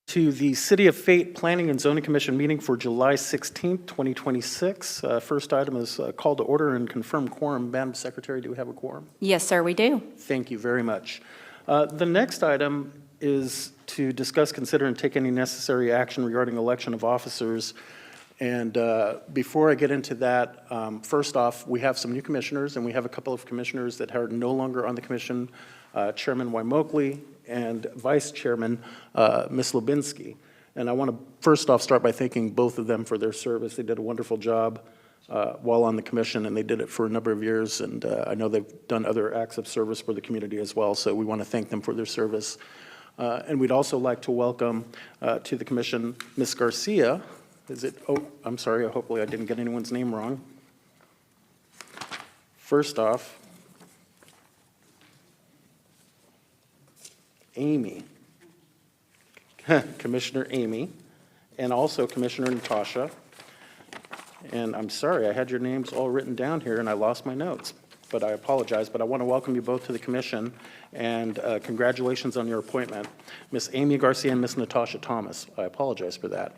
To the City of Fate Planning and Zoning Commission meeting for July 16th, 2026. First item is call to order and confirm quorum. Madam Secretary, do we have a quorum? Yes, sir, we do. Thank you very much. The next item is to discuss, consider, and take any necessary action regarding election of officers. And before I get into that, first off, we have some new commissioners, and we have a couple of commissioners that are no longer on the commission, Chairman Wymokley and Vice Chairman Ms. Lubinsky. And I want to first off start by thanking both of them for their service. They did a wonderful job while on the commission, and they did it for a number of years. And I know they've done other acts of service for the community as well, so we want to thank them for their service. And we'd also like to welcome to the commission Ms. Garcia. I'm sorry, hopefully I didn't get anyone's name wrong. First off, Amy, Commissioner Amy, and also Commissioner Natasha. And I'm sorry, I had your names all written down here and I lost my notes, but I apologize. But I want to welcome you both to the commission and congratulations on your appointment. Miss Amy Garcia and Miss Natasha Thomas. I apologize for that.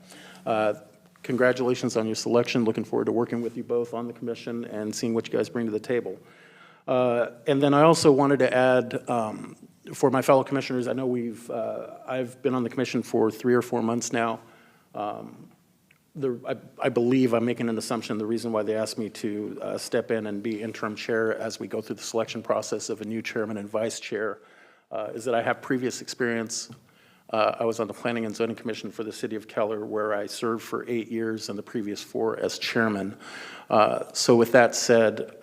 Congratulations on your selection. Looking forward to working with you both on the commission and seeing what you guys bring to the table. And then I also wanted to add, for my fellow commissioners, I know I've been on the commission for 3 or 4 months now. I believe I'm making an assumption the reason why they asked me to step in and be interim chair as we go through the selection process of a new chairman and vice chair is that I have previous experience. I was on the Planning and Zoning Commission for the City of Keller, where I served for 8 years and the previous 4 as chairman. So with that said,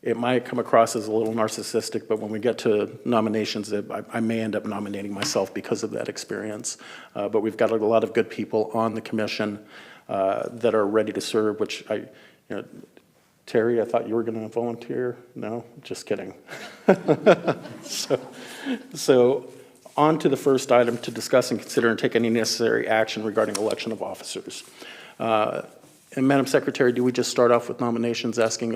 it might come across as a little narcissistic, but when we get to nominations, I may end up nominating myself because of that experience. But we've got a lot of good people on the commission that are ready to serve, which Terry, I thought you were going to volunteer. No, just kidding. So on to the first item, to discuss and consider and take any necessary action regarding election of officers. And Madam Secretary, do we just start off with nominations, asking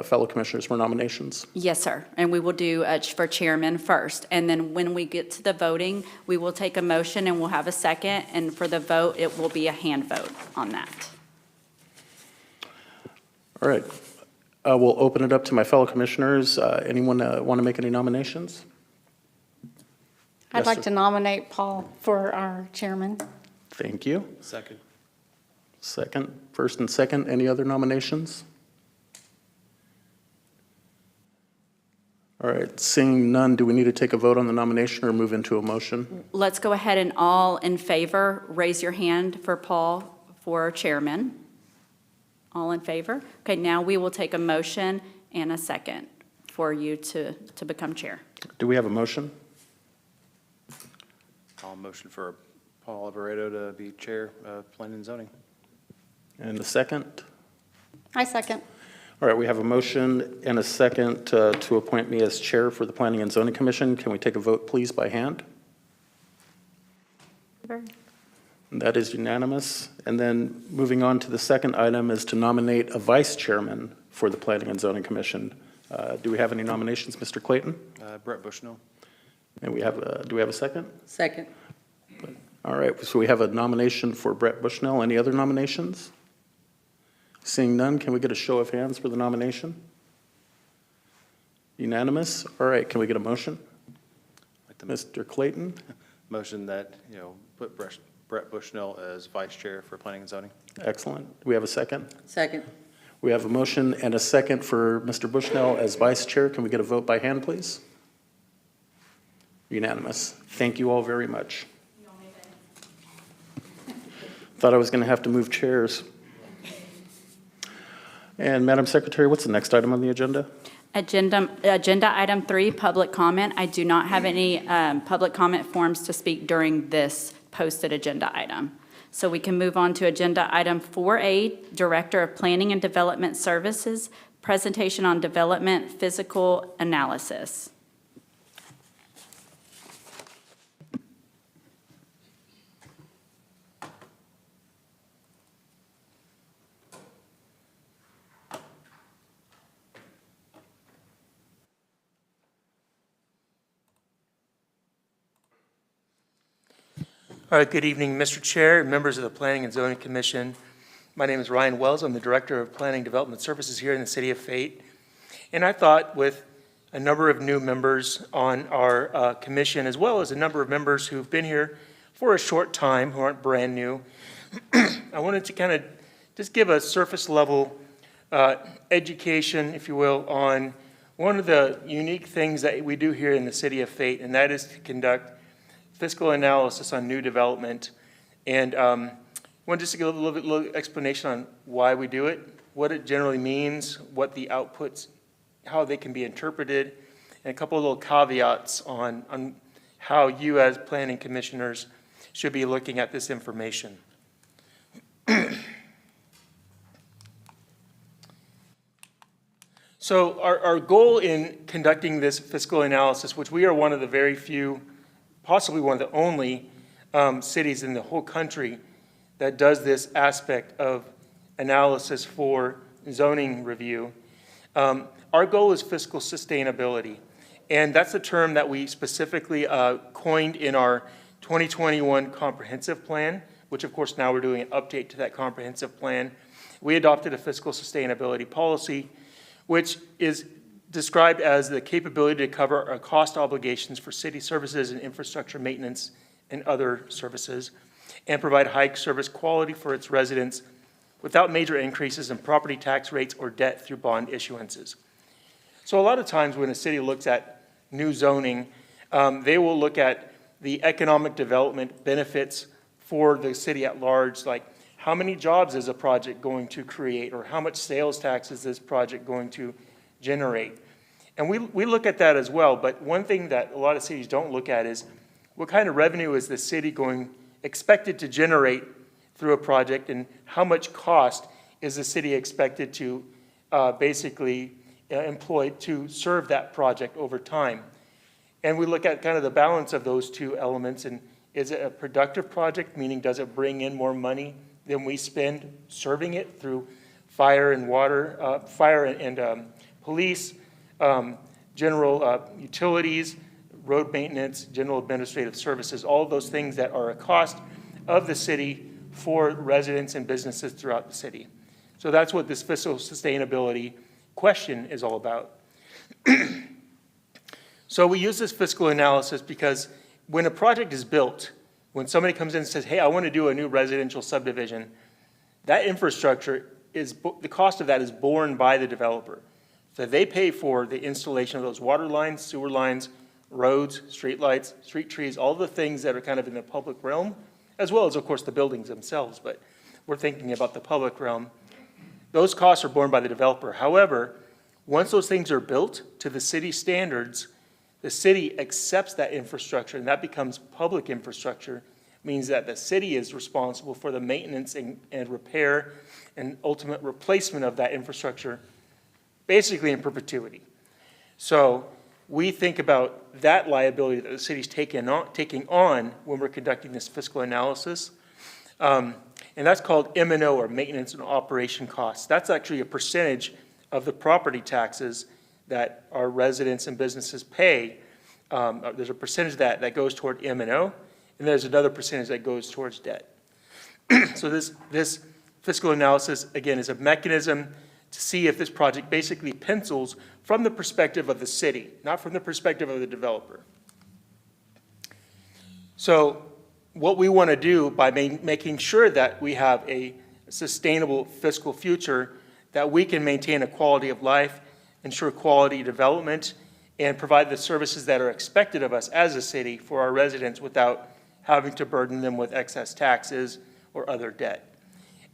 fellow commissioners for nominations? Yes, sir. And we will do for chairman first. And then when we get to the voting, we will take a motion and we'll have a second. And for the vote, it will be a hand vote on that. All right. We'll open it up to my fellow commissioners. Anyone want to make any nominations? I'd like to nominate Paul for our chairman. Thank you. Second. Second, first and second, any other nominations? All right, seeing none, do we need to take a vote on the nomination or move into a motion? Let's go ahead and all in favor, raise your hand for Paul for chairman. All in favor? Okay, now we will take a motion and a second for you to become chair. Do we have a motion? I'll motion for Paul Alvaredo to be chair of Planning and Zoning. And a second? I second. All right, we have a motion and a second to appoint me as chair for the Planning and Zoning Commission. Can we take a vote, please, by hand? That is unanimous. And then moving on to the second item is to nominate a vice chairman for the Planning and Zoning Commission. Do we have any nominations, Mr. Clayton? Brett Bushnell. And do we have a second? Second. All right, so we have a nomination for Brett Bushnell. Any other nominations? Seeing none, can we get a show of hands for the nomination? Unanimous? All right, can we get a motion? Mr. Clayton? Motion that, put Brett Bushnell as vice chair for Planning and Zoning. Excellent. Do we have a second? Second. We have a motion and a second for Mr. Bushnell as vice chair. Can we get a vote by hand, please? Unanimous. Thank you all very much. Thought I was going to have to move chairs. And Madam Secretary, what's the next item on the agenda? Agenda item 3, public comment. I do not have any public comment forms to speak during this posted agenda item. So we can move on to agenda item 4A, Director of Planning and Development Services, presentation on development physical analysis. All right, good evening, Mr. Chair, members of the Planning and Zoning Commission. My name is Ryan Wells. I'm the Director of Planning Development Services here in the City of Fate. And I thought with a number of new members on our commission, as well as a number of members who've been here for a short time, who aren't brand new, I wanted to kind of just give a surface level education, if you will, on one of the unique things that we do here in the City of Fate, and that is to conduct fiscal analysis on new development. And I want to just give a little explanation on why we do it, what it generally means, what the outputs, how they can be interpreted, and a couple of little caveats on how you as planning commissioners should be looking at this information. So our goal in conducting this fiscal analysis, which we are one of the very few, possibly one of the only cities in the whole country that does this aspect of analysis for zoning review, our goal is fiscal sustainability. And that's a term that we specifically coined in our 2021 comprehensive plan, which of course now we're doing an update to that comprehensive plan. We adopted a fiscal sustainability policy, which is described as the capability to cover our cost obligations for city services and infrastructure maintenance and other services, and provide high service quality for its residents without major increases in property tax rates or debt through bond issuances. So a lot of times when a city looks at new zoning, they will look at the economic development benefits for the city at large, like how many jobs is a project going to create, or how much sales tax is this project going to generate? And we look at that as well, but one thing that a lot of cities don't look at is what kind of revenue is the city expected to generate through a project, and how much cost is the city expected to basically employ to serve that project over time. And we look at kind of the balance of those two elements, and is it a productive project, meaning does it bring in more money than we spend serving it through fire and water, fire and police, general utilities, road maintenance, general administrative services, all of those things that are a cost of the city for residents and businesses throughout the city. So that's what this fiscal sustainability question is all about. So we use this fiscal analysis because when a project is built, when somebody comes in and says, hey, I want to do a new residential subdivision, that infrastructure the cost of that is borne by the developer. So they pay for the installation of those water lines, sewer lines, roads, street lights, street trees, all the things that are kind of in the public realm, as well as, of course, the buildings themselves, but we're thinking about the public realm. Those costs are borne by the developer. However, once those things are built to the city standards, the city accepts that infrastructure, and that becomes public infrastructure, means that the city is responsible for the maintenance and repair and ultimate replacement of that infrastructure, basically in perpetuity. So we think about that liability that the city's taking on when we're conducting this fiscal analysis. And that's called M&O, or maintenance and operation costs. That's actually a percentage of the property taxes that our residents and businesses pay. There's a percentage of that goes toward M&O, and there's another percentage that goes towards debt. So this fiscal analysis, again, is a mechanism to see if this project basically pencils from the perspective of the city, not from the perspective of the developer. So what we want to do by making sure that we have a sustainable fiscal future, that we can maintain a quality of life, ensure quality development, and provide the services that are expected of us as a city for our residents without having to burden them with excess taxes or other debt.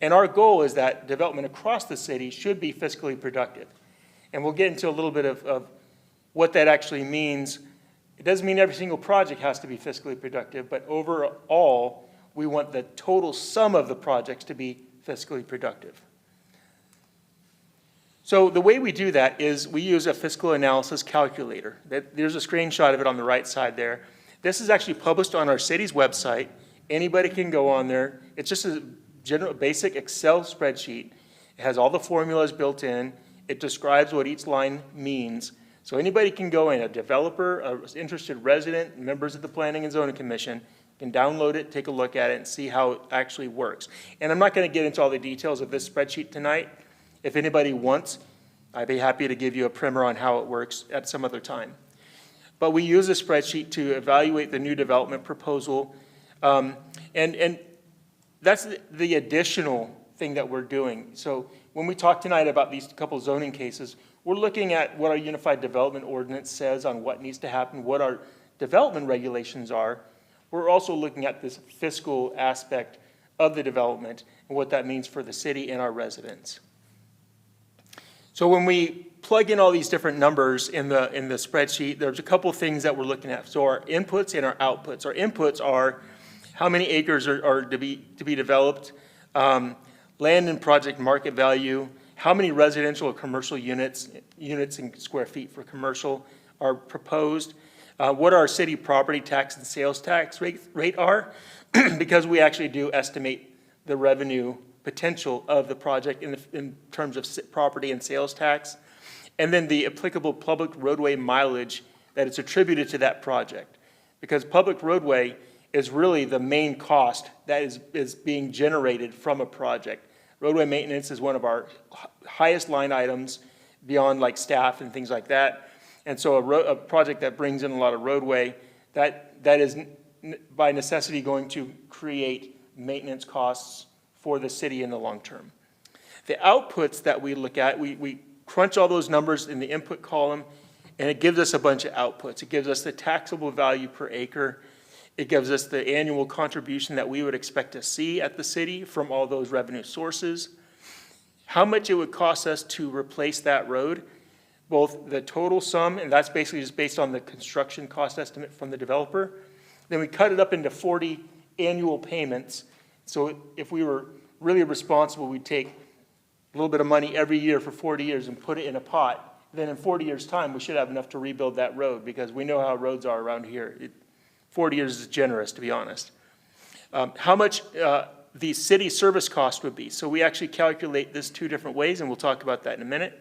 And our goal is that development across the city should be fiscally productive. And we'll get into a little bit of what that actually means. It doesn't mean every single project has to be fiscally productive, but overall, we want the total sum of the projects to be fiscally productive. So the way we do that is we use a fiscal analysis calculator. There's a screenshot of it on the right side there. This is actually published on our city's website. Anybody can go on there. It's just a general basic Excel spreadsheet. It has all the formulas built in. It describes what each line means. So anybody can go in, a developer, an interested resident, members of the Planning and Zoning Commission, You can download it, take a look at it, and see how it actually works. And I'm not going to get into all the details of this spreadsheet tonight. If anybody wants, I'd be happy to give you a primer on how it works at some other time. But we use a spreadsheet to evaluate the new development proposal. And that's the additional thing that we're doing. So when we talk tonight about these couple zoning cases, we're looking at what our Unified Development Ordinance says on what needs to happen, what our development regulations are. We're also looking at this fiscal aspect of the development and what that means for the city and our residents. So when we plug in all these different numbers in the spreadsheet, there's a couple things that we're looking at. So our inputs and our outputs. Our inputs are how many acres are to be developed, land and project market value, how many residential or commercial units in square feet for commercial are proposed, what our city property tax and sales tax rate are, because we actually do estimate the revenue potential of the project in terms of property and sales tax, and then the applicable public roadway mileage that is attributed to that project. Because public roadway is really the main cost that is being generated from a project. Roadway maintenance is one of our highest line items beyond like staff and things like that. And so a project that brings in a lot of roadway, that is by necessity going to create maintenance costs for the city in the long term. The outputs that we look at, we crunch all those numbers in the input column, and it gives us a bunch of outputs. It gives us the taxable value per acre. It gives us the annual contribution that we would expect to see at the city from all those revenue sources. How much it would cost us to replace that road, both the total sum, and that's basically just based on the construction cost estimate from the developer. Then we cut it up into 40 annual payments. So if we were really responsible, we'd take a little bit of money every year for 40 years and put it in a pot. Then in 40 years' time, we should have enough to rebuild that road, because we know how roads are around here. 40 years is generous, to be honest. How much the city service cost would be. So we actually calculate this two different ways, and we'll talk about that in a minute.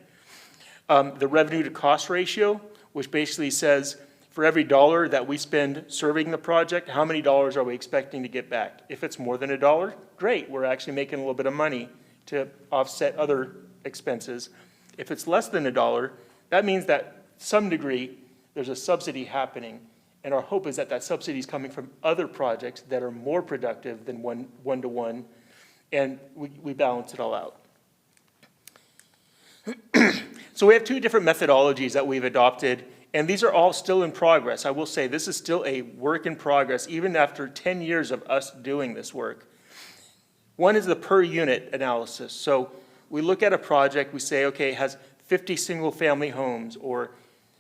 The revenue to cost ratio, which basically says for every dollar that we spend serving the project, how many dollars are we expecting to get back? If it's more than $1, great, we're actually making a little bit of money to offset other expenses. If it's less than $1, that means that to some degree there's a subsidy happening. And our hope is that that subsidy is coming from other projects that are more productive than one-to-one, and we balance it all out. So we have two different methodologies that we've adopted, and these are all still in progress. I will say this is still a work in progress, even after 10 years of us doing this work. One is the per unit analysis. So we look at a project, we say, okay, it has 50 single-family homes or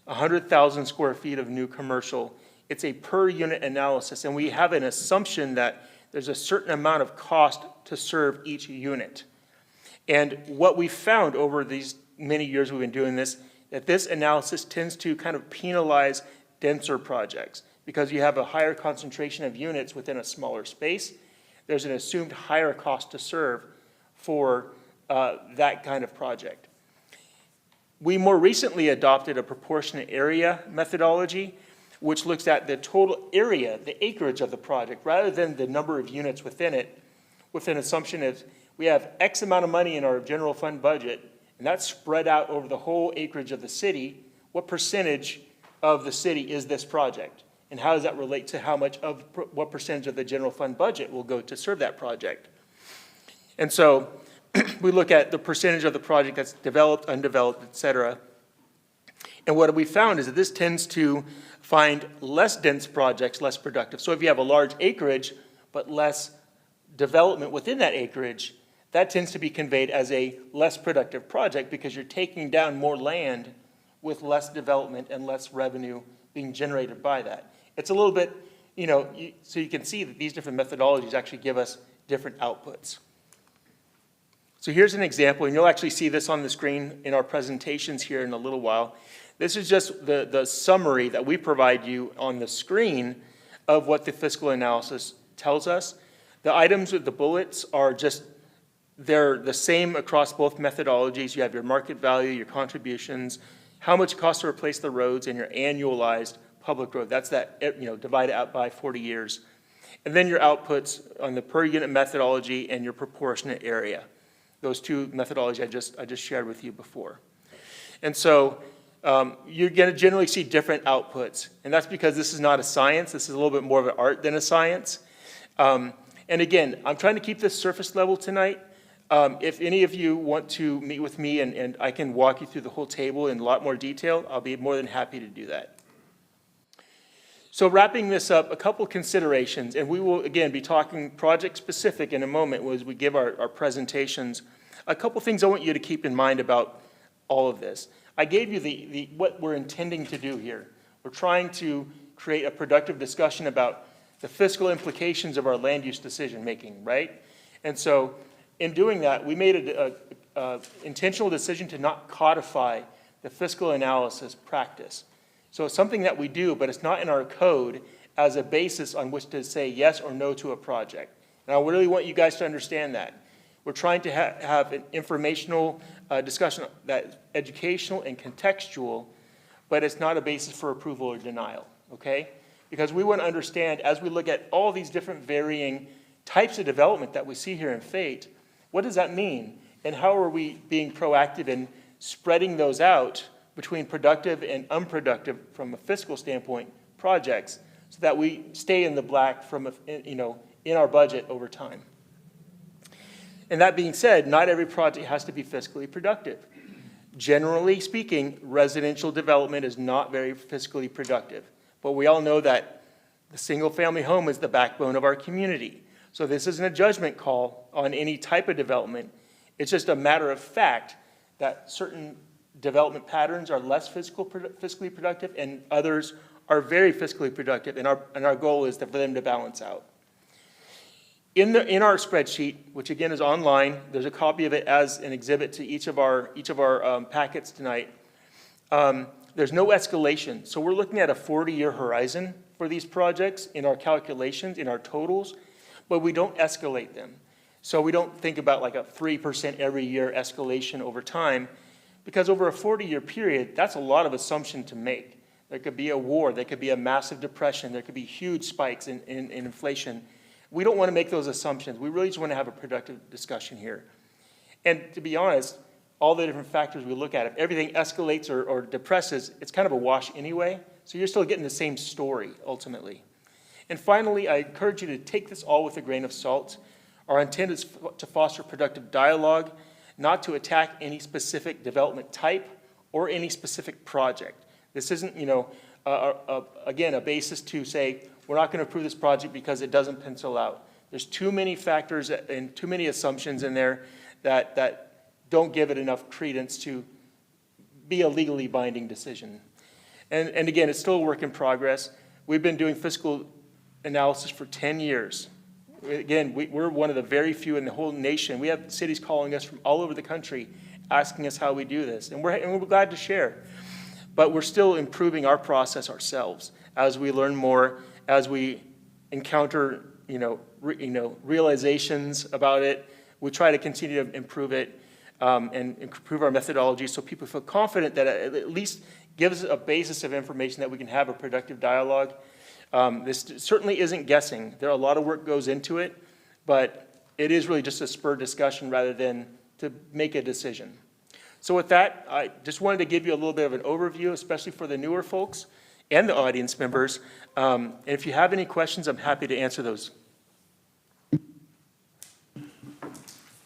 100,000 square feet of new commercial. It's a per unit analysis, and we have an assumption that there's a certain amount of cost to serve each unit. And what we found over these many years we've been doing this, that this analysis tends to kind of penalize denser projects because you have a higher concentration of units within a smaller space. There's an assumed higher cost to serve for that kind of project. We more recently adopted a proportionate area methodology, which looks at the total area, the acreage of the project, rather than the number of units within it, with an assumption of we have X amount of money in our general fund budget, and that's spread out over the whole acreage of the city. What percentage of the city is this project? And how does that relate to how much of, what percentage of the general fund budget will go to serve that project? And so we look at the percentage of the project that's developed, undeveloped, et cetera. And what we found is that this tends to find less dense projects less productive. So if you have a large acreage, but less development within that acreage, that tends to be conveyed as a less productive project because you're taking down more land with less development and less revenue being generated by that. It's a little bit, so you can see that these different methodologies actually give us different outputs. So here's an example, and you'll actually see this on the screen in our presentations here in a little while. This is just the summary that we provide you on the screen of what the fiscal analysis tells us. The items with the bullets are just, they're the same across both methodologies. You have your market value, your contributions, how much it costs to replace the roads, and your annualized public road. That's that, divided out by 40 years. And then your outputs on the per unit methodology and your proportionate area. Those two methodologies I just shared with you before. And so you're going to generally see different outputs. And that's because this is not a science. This is a little bit more of an art than a science. And again, I'm trying to keep this surface level tonight. If any of you want to meet with me and I can walk you through the whole table in a lot more detail, I'll be more than happy to do that. So wrapping this up, a couple considerations, and we will, again, be talking project-specific in a moment as we give our presentations. A couple things I want you to keep in mind about all of this. I gave you what we're intending to do here. We're trying to create a productive discussion about the fiscal implications of our land use decision-making, right? And so in doing that, we made an intentional decision to not codify the fiscal analysis practice. So it's something that we do, but it's not in our code as a basis on which to say yes or no to a project. And I really want you guys to understand that. We're trying to have an informational discussion that's educational and contextual, but it's not a basis for approval or denial, okay? Because we want to understand, as we look at all these different varying types of development that we see here in FATE, what does that mean? And how are we being proactive in spreading those out between productive and unproductive, from a fiscal standpoint, projects, so that we stay in the black from in our budget over time. And that being said, not every project has to be fiscally productive. Generally speaking, residential development is not very fiscally productive. But we all know that the single-family home is the backbone of our community. So this isn't a judgment call on any type of development. It's just a matter of fact that certain development patterns are less fiscally productive and others are very fiscally productive, and our goal is for them to balance out. In our spreadsheet, which again is online, there's a copy of it as an exhibit to each of our packets tonight. There's no escalation, so we're looking at a 40-year horizon for these projects in our calculations, in our totals, but we don't escalate them. So we don't think about like a 3% every year escalation over time, because over a 40-year period, that's a lot of assumption to make. There could be a war, there could be a massive depression, there could be huge spikes in inflation. We don't want to make those assumptions. We really just want to have a productive discussion here. And to be honest, all the different factors we look at, if everything escalates or depresses, it's kind of a wash anyway, so you're still getting the same story, ultimately. And finally, I encourage you to take this all with a grain of salt. Our intent is to foster productive dialogue, not to attack any specific development type or any specific project. This isn't, again, a basis to say, we're not going to approve this project because it doesn't pencil out. There's too many factors and too many assumptions in there that don't give it enough credence to be a legally binding decision. And again, it's still a work in progress. We've been doing fiscal analysis for 10 years. Again, we're one of the very few in the whole nation. We have cities calling us from all over the country asking us how we do this, and we're glad to share. But we're still improving our process ourselves as we learn more, as we encounter realizations about it. We try to continue to improve it and improve our methodology so people feel confident that it at least gives a basis of information that we can have a productive dialogue. This certainly isn't guessing. There are a lot of work goes into it, but it is really just a spur discussion rather than to make a decision. So with that, I just wanted to give you a little bit of an overview, especially for the newer folks and the audience members. And if you have any questions, I'm happy to answer those.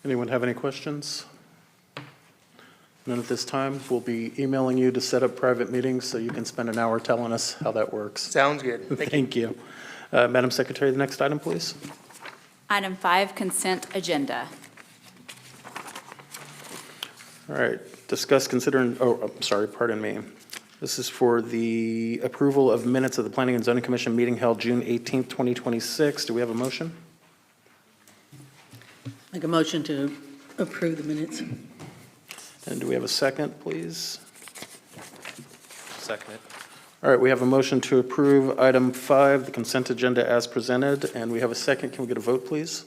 Anyone have any questions? None at this time. We'll be emailing you to set up private meetings so you can spend an hour telling us how that works. Sounds good. Thank you. Thank you. Madam Secretary, the next item, please. Item 5, consent agenda. All right, discuss, consider, I'm sorry, pardon me. This is for the approval of minutes of the Planning and Zoning Commission meeting held June 18th, 2026. Do we have a motion? Make a motion to approve the minutes. And do we have a second, please? Second it. All right, we have a motion to approve item 5, the consent agenda as presented, and we have a second. Can we get a vote, please?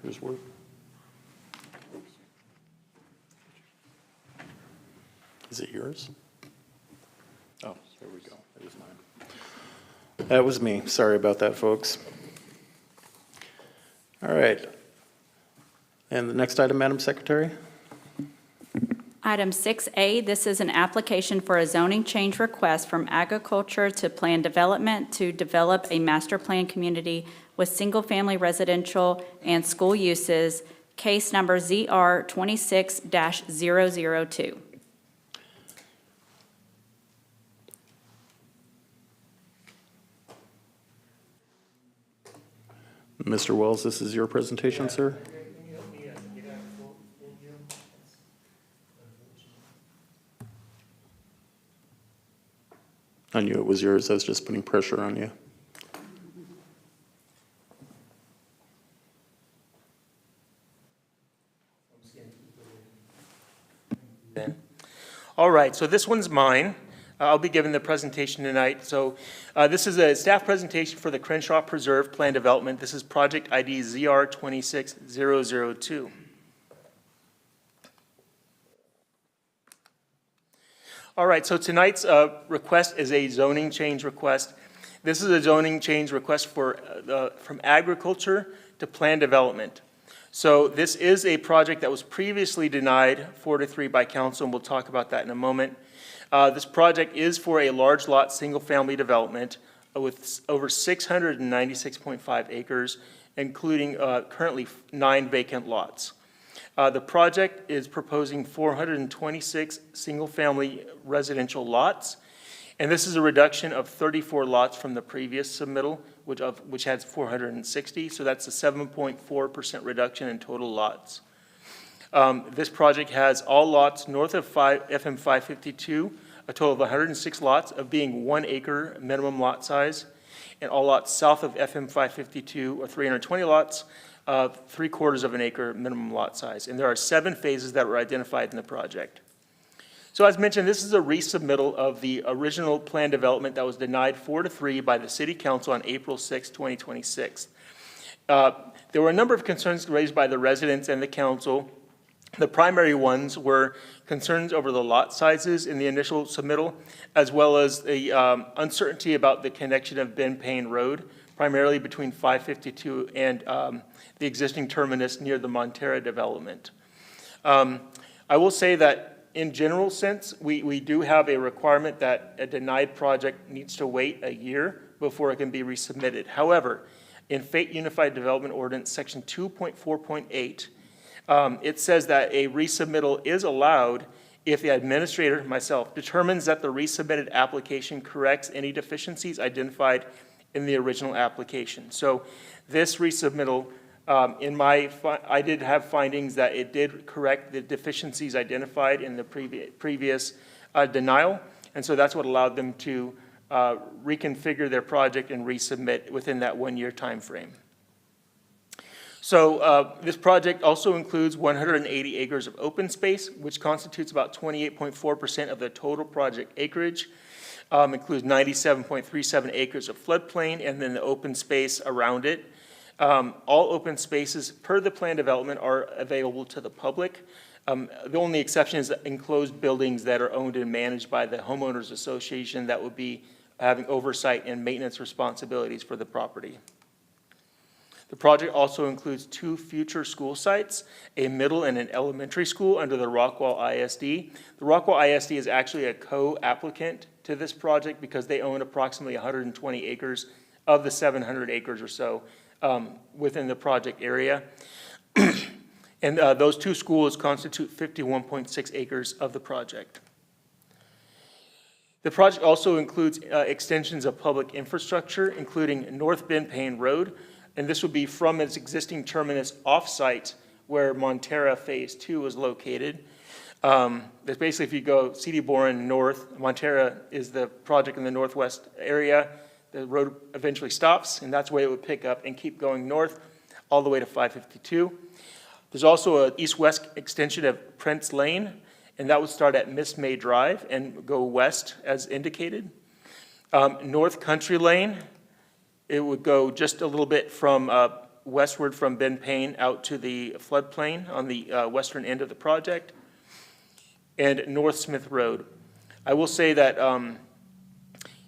Yours work? Is it yours? Oh, there we go. It was mine. That was me. Sorry about that, folks. All right. And the next item, Madam Secretary? Item 6A, this is an application for a zoning change request from agriculture to plan development to develop a master plan community with single-family residential and school uses, case number ZR 26-002. Mr. Wells, this is your presentation, sir? I knew it was yours. I was just putting pressure on you. All right, so this one's mine. I'll be giving the presentation tonight. So this is a staff presentation for the Crenshaw Preserve Plan Development. This is project ID ZR 26002. All right, so tonight's request is a zoning change request. This is a zoning change request for from agriculture to plan development. So this is a project that was previously denied 4-3 by council, and we'll talk about that in a moment. This project is for a large lot, single-family development with over 696.5 acres, including currently 9 vacant lots. The project is proposing 426 single-family residential lots, and this is a reduction of 34 lots from the previous submittal, which had 460, so that's a 7.4% reduction in total lots. This project has all lots north of FM 552, a total of 106 lots of being 1 acre minimum lot size, and all lots south of FM 552 or 320 lots of 3/4 of an acre minimum lot size. And there are 7 phases that were identified in the project. So as mentioned, this is a resubmittal of the original plan development that was denied 4-3 by the City Council on April 6, 2026. There were a number of concerns raised by the residents and the council. The primary ones were concerns over the lot sizes in the initial submittal, as well as the uncertainty about the connection of Ben Payne Road, primarily between 552 and the existing terminus near the Montera development. I will say that in general sense, we do have a requirement that a denied project needs to wait a year before it can be resubmitted. However, in Fate Unified Development Ordinance, section 2.4.8, it says that a resubmittal is allowed if the administrator, myself, determines that the resubmitted application corrects any deficiencies identified in the original application. So this resubmittal, I did have findings that it did correct the deficiencies identified in the previous denial, and so that's what allowed them to reconfigure their project and resubmit within that 1-year time frame. So this project also includes 180 acres of open space, which constitutes about 28.4% of the total project acreage. Includes 97.37 acres of floodplain and then the open space around it. All open spaces per the plan development are available to the public. The only exception is enclosed buildings that are owned and managed by the homeowners association that would be having oversight and maintenance responsibilities for the property. The project also includes 2 future school sites, a middle and an elementary school under the Rockwall ISD. The Rockwall ISD is actually a co-applicant to this project because they own approximately 120 acres of the 700 acres or so within the project area. And those 2 schools constitute 51.6 acres of the project. The project also includes extensions of public infrastructure, including North Bend Payne Road, and this would be from its existing terminus off-site where Montera Phase 2 is located. That's basically if you go CD Boren north, Montera is the project in the northwest area. The road eventually stops, and that's where it would pick up and keep going north all the way to 552. There's also an east-west extension of Prince Lane, and that would start at Miss May Drive and go west as indicated. North Country Lane, it would go just a little bit from westward from Ben Payne out to the floodplain on the western end of the project, and North Smith Road. I will say that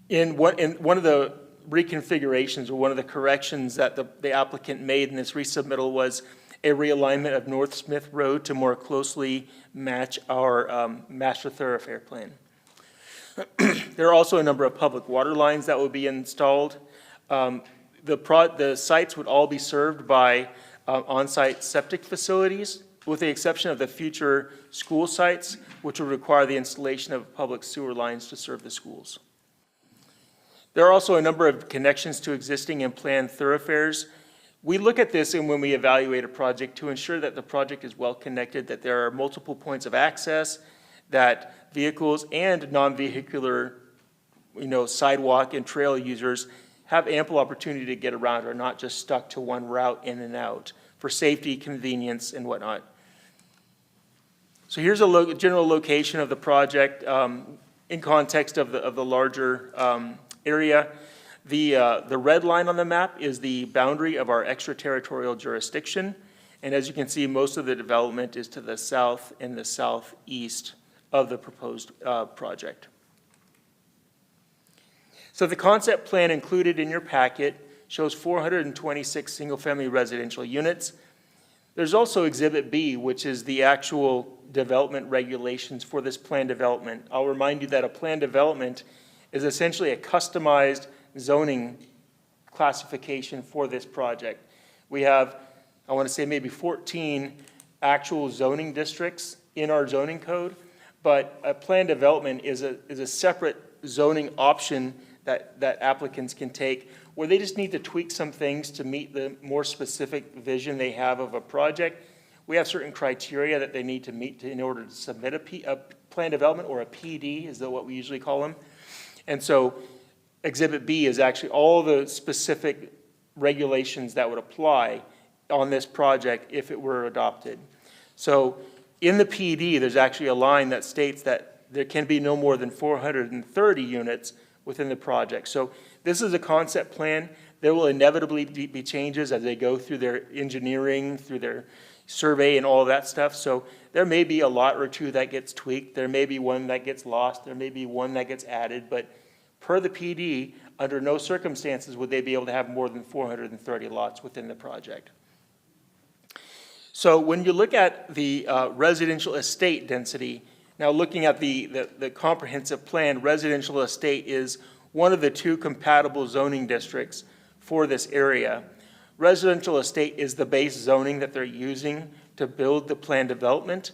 in one of the reconfigurations, or one of the corrections that the applicant made in this resubmittal, was a realignment of North Smith Road to more closely match our master thoroughfare plan. There are also a number of public water lines that will be installed. The sites would all be served by on-site septic facilities, with the exception of the future school sites, which will require the installation of public sewer lines to serve the schools. There are also a number of connections to existing and planned thoroughfares. We look at this and when we evaluate a project to ensure that the project is well connected, that there are multiple points of access, that vehicles and non-vehicular, sidewalk and trail users have ample opportunity to get around, or not just stuck to one route in and out for safety, convenience, and whatnot. So here's a general location of the project in context of the larger area. The red line on the map is the boundary of our extraterritorial jurisdiction. And as you can see, most of the development is to the south and the southeast of the proposed project. So the concept plan included in your packet shows 426 single-family residential units. There's also Exhibit B, which is the actual development regulations for this plan development. I'll remind you that a plan development is essentially a customized zoning classification for this project. We have, I want to say, maybe 14 actual zoning districts in our zoning code, but a plan development is a separate zoning option that applicants can take, where they just need to tweak some things to meet the more specific vision they have of a project. We have certain criteria that they need to meet in order to submit a plan development, or a PD is what we usually call them. And so Exhibit B is actually all the specific regulations that would apply on this project if it were adopted. So in the PD, there's actually a line that states that there can be no more than 430 units within the project. So this is a concept plan. There will inevitably be changes as they go through their engineering, through their survey and all of that stuff. So there may be a lot or two that gets tweaked. There may be one that gets lost. There may be one that gets added. But per the PD, under no circumstances would they be able to have more than 430 lots within the project. So when you look at the residential estate density, now looking at the comprehensive plan, residential estate is one of the two compatible zoning districts for this area. Residential estate is the base zoning that they're using to build the planned development.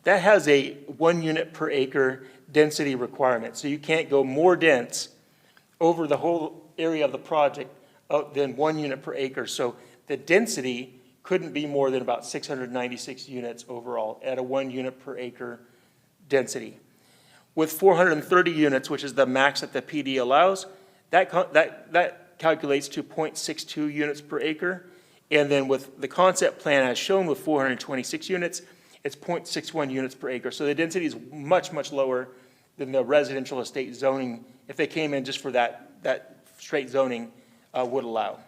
That has a 1 unit per acre density requirement. So you can't go more dense over the whole area of the project than 1 unit per acre. So the density couldn't be more than about 696 units overall at a 1 unit per acre density. With 430 units, which is the max that the PD allows, that calculates to 0.62 units per acre. And then with the concept plan as shown with 426 units, it's 0.61 units per acre. So the density is much, much lower than the residential estate zoning, if they came in just for that straight zoning, would allow.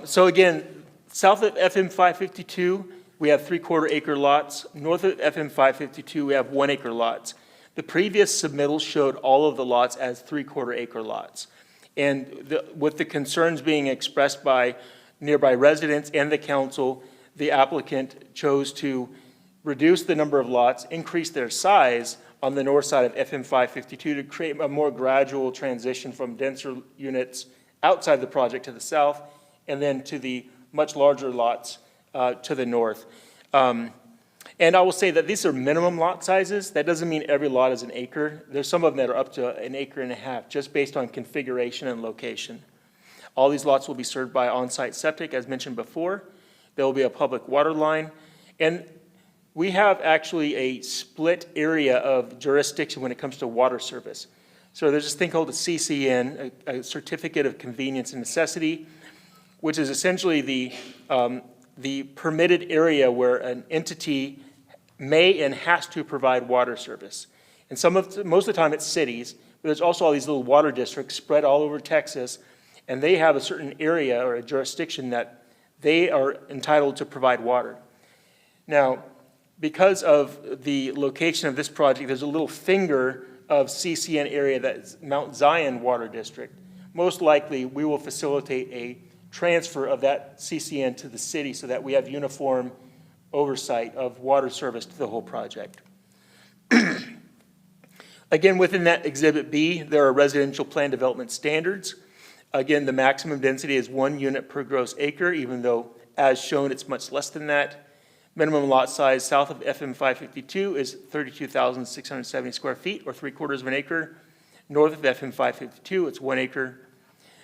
So again, south of FM 552, we have 3/4 acre lots. North of FM 552, we have 1 acre lots. The previous submittal showed all of the lots as 3/4 acre lots. And with the concerns being expressed by nearby residents and the council, the applicant chose to reduce the number of lots, increase their size on the north side of FM 552 to create a more gradual transition from denser units outside the project to the south, and then to the much larger lots to the north. And I will say that these are minimum lot sizes. That doesn't mean every lot is an acre. There's some of them that are up to 1.5 acres, just based on configuration and location. All these lots will be served by on-site septic, as mentioned before. There will be a public water line. And we have actually a split area of jurisdiction when it comes to water service. So there's this thing called a CCN, a Certificate of Convenience and Necessity, which is essentially the permitted area where an entity may and has to provide water service. And most of the time it's cities, but there's also all these little water districts spread all over Texas. And they have a certain area or a jurisdiction that they are entitled to provide water. Now, because of the location of this project, there's a little finger of CCN area that's Mount Zion Water District. Most likely, we will facilitate a transfer of that CCN to the city so that we have uniform oversight of water service to the whole project. Again, within that Exhibit B, there are residential plan development standards. Again, the maximum density is 1 unit per gross acre, even though, as shown, it's much less than that. Minimum lot size south of FM 552 is 32,670 square feet, or 3/4 of an acre. North of FM 552, it's 1 acre.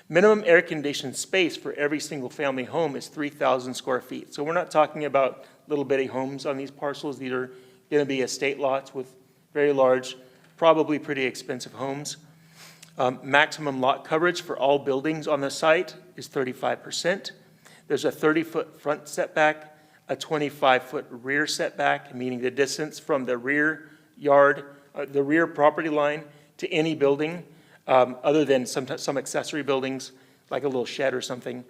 Minimum air-conditioned space for every single-family home is 3,000 square feet. So we're not talking about little bitty homes on these parcels. These are going to be estate lots with very large, probably pretty expensive homes. Maximum lot coverage for all buildings on the site is 35%. There's a 30-foot front setback, a 25-foot rear setback, meaning the distance from the rear yard, the rear property line to any building, other than some accessory buildings, like a little shed or something.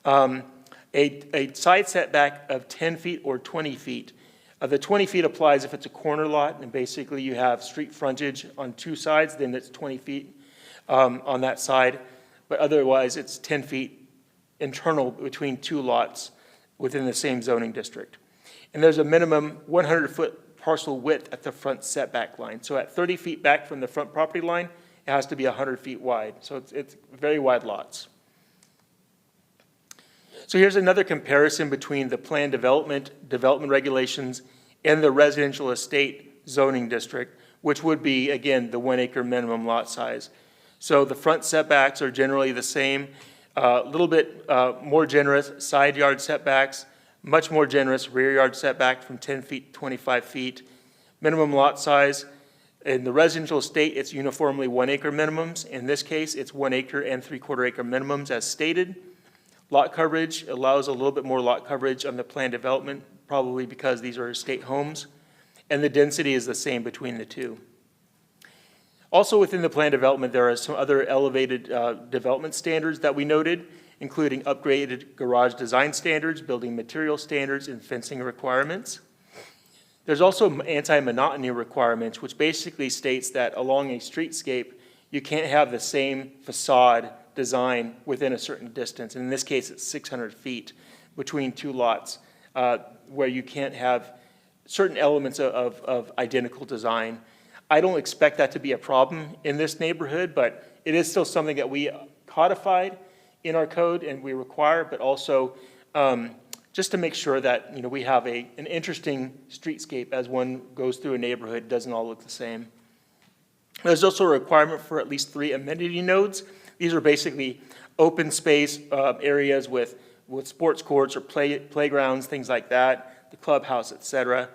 A side setback of 10 feet or 20 feet. The 20 feet applies if it's a corner lot, and basically you have street frontage on 2 sides, then it's 20 feet on that side. But otherwise, it's 10 feet internal between 2 lots within the same zoning district. And there's a minimum 100-foot parcel width at the front setback line. So at 30 feet back from the front property line, it has to be 100 feet wide. So it's very wide lots. So here's another comparison between the plan development regulations and the residential estate zoning district, which would be, again, the 1 acre minimum lot size. So the front setbacks are generally the same. A little bit more generous side yard setbacks, much more generous rear yard setback from 10 feet to 25 feet. Minimum lot size. In the residential estate, it's uniformly 1 acre minimums. In this case, it's 1 acre and 3/4 acre minimums as stated. Lot coverage allows a little bit more lot coverage on the planned development, probably because these are estate homes. And the density is the same between the two. Also within the plan development, there are some other elevated development standards that we noted, including upgraded garage design standards, building material standards, and fencing requirements. There's also anti-monotony requirements, which basically states that along a streetscape, you can't have the same facade design within a certain distance. And in this case, it's 600 feet between 2 lots, where you can't have certain elements of identical design. I don't expect that to be a problem in this neighborhood, but it is still something that we codified in our code and we require, but also just to make sure that we have an interesting streetscape as one goes through a neighborhood. It doesn't all look the same. There's also a requirement for at least 3 amenity nodes. These are basically open space areas with sports courts or playgrounds, things like that, the clubhouse, etc.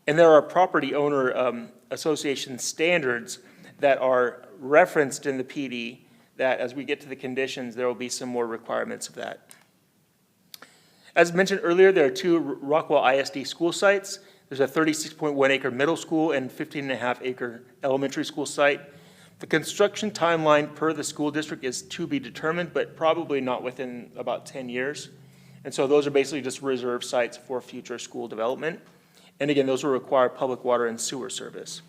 And there are property owner association standards that are referenced in the PD that as we get to the conditions, there will be some more requirements of that. As mentioned earlier, there are 2 Rockwell ISD school sites. There's a 36.1 acre middle school and 15.5 acre elementary school site. The construction timeline per the school district is to be determined, but probably not within about 10 years. And so those are basically just reserved sites for future school development. And again, those will require public water and sewer service.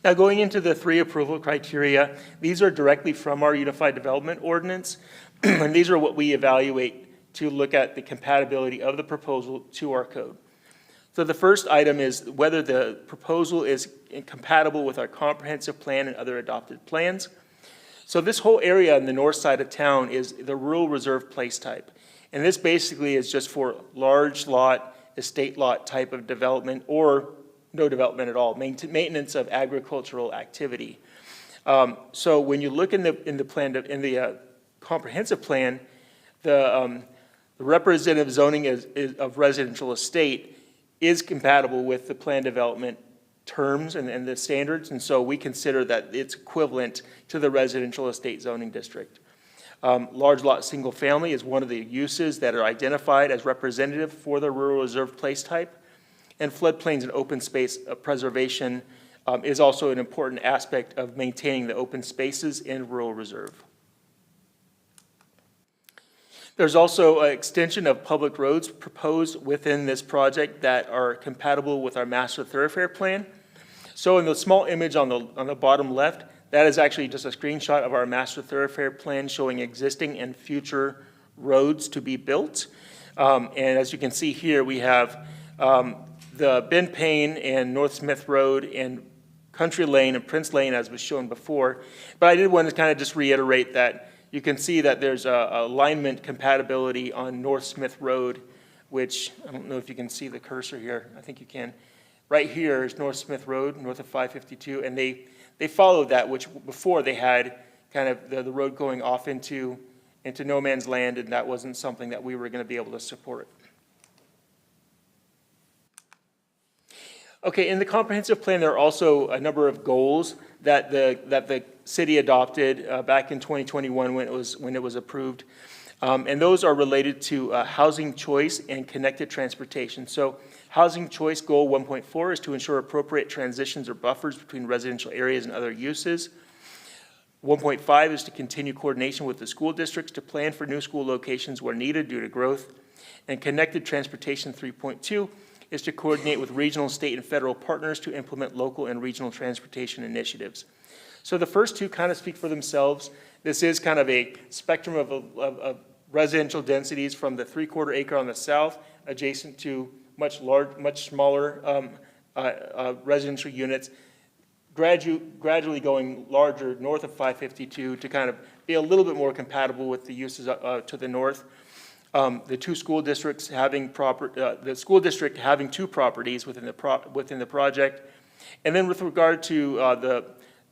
Now going into the 3 approval criteria, these are directly from our Unified Development Ordinance. And these are what we evaluate to look at the compatibility of the proposal to our code. So the first item is whether the proposal is compatible with our comprehensive plan and other adopted plans. So this whole area on the north side of town is the rural reserve place type. And this basically is just for large lot, estate lot type of development or no development at all, maintenance of agricultural activity. So when you look in the comprehensive plan, the representative zoning of residential estate is compatible with the plan development terms and the standards, and so we consider that it's equivalent to the residential estate zoning district. Large lot single family is one of the uses that are identified as representative for the rural reserve place type, and floodplains and open space preservation is also an important aspect of maintaining the open spaces in rural reserve. There's also an extension of public roads proposed within this project that are compatible with our master thoroughfare plan. So in the small image on the bottom left, that is actually just a screenshot of our master thoroughfare plan showing existing and future roads to be built. And as you can see here, we have the Ben Payne and North Smith Road and Country Lane and Prince Lane as was shown before. But I did want to kind of just reiterate that you can see that there's a alignment compatibility on North Smith Road, which I don't know if you can see the cursor here. I think you can. Right here is North Smith Road, north of 552, and they followed that, which before they had kind of the road going off into no man's land, and that wasn't something that we were going to be able to support. Okay, in the comprehensive plan, there are also a number of goals that the city adopted back in 2021 when it was approved, and those are related to housing choice and connected transportation. So housing choice goal 1.4 is to ensure appropriate transitions or buffers between residential areas and other uses. 1.5 is to continue coordination with the school districts to plan for new school locations where needed due to growth. And connected transportation 3.2 is to coordinate with regional, state, and federal partners to implement local and regional transportation initiatives. So the first two kind of speak for themselves. This is kind of a spectrum of residential densities from the 3/4 acre on the south, adjacent to much smaller residential units, gradually going larger north of 552 to kind of be a little bit more compatible with the uses to the north. The two school districts having the school district having two properties within the project, and then with regard to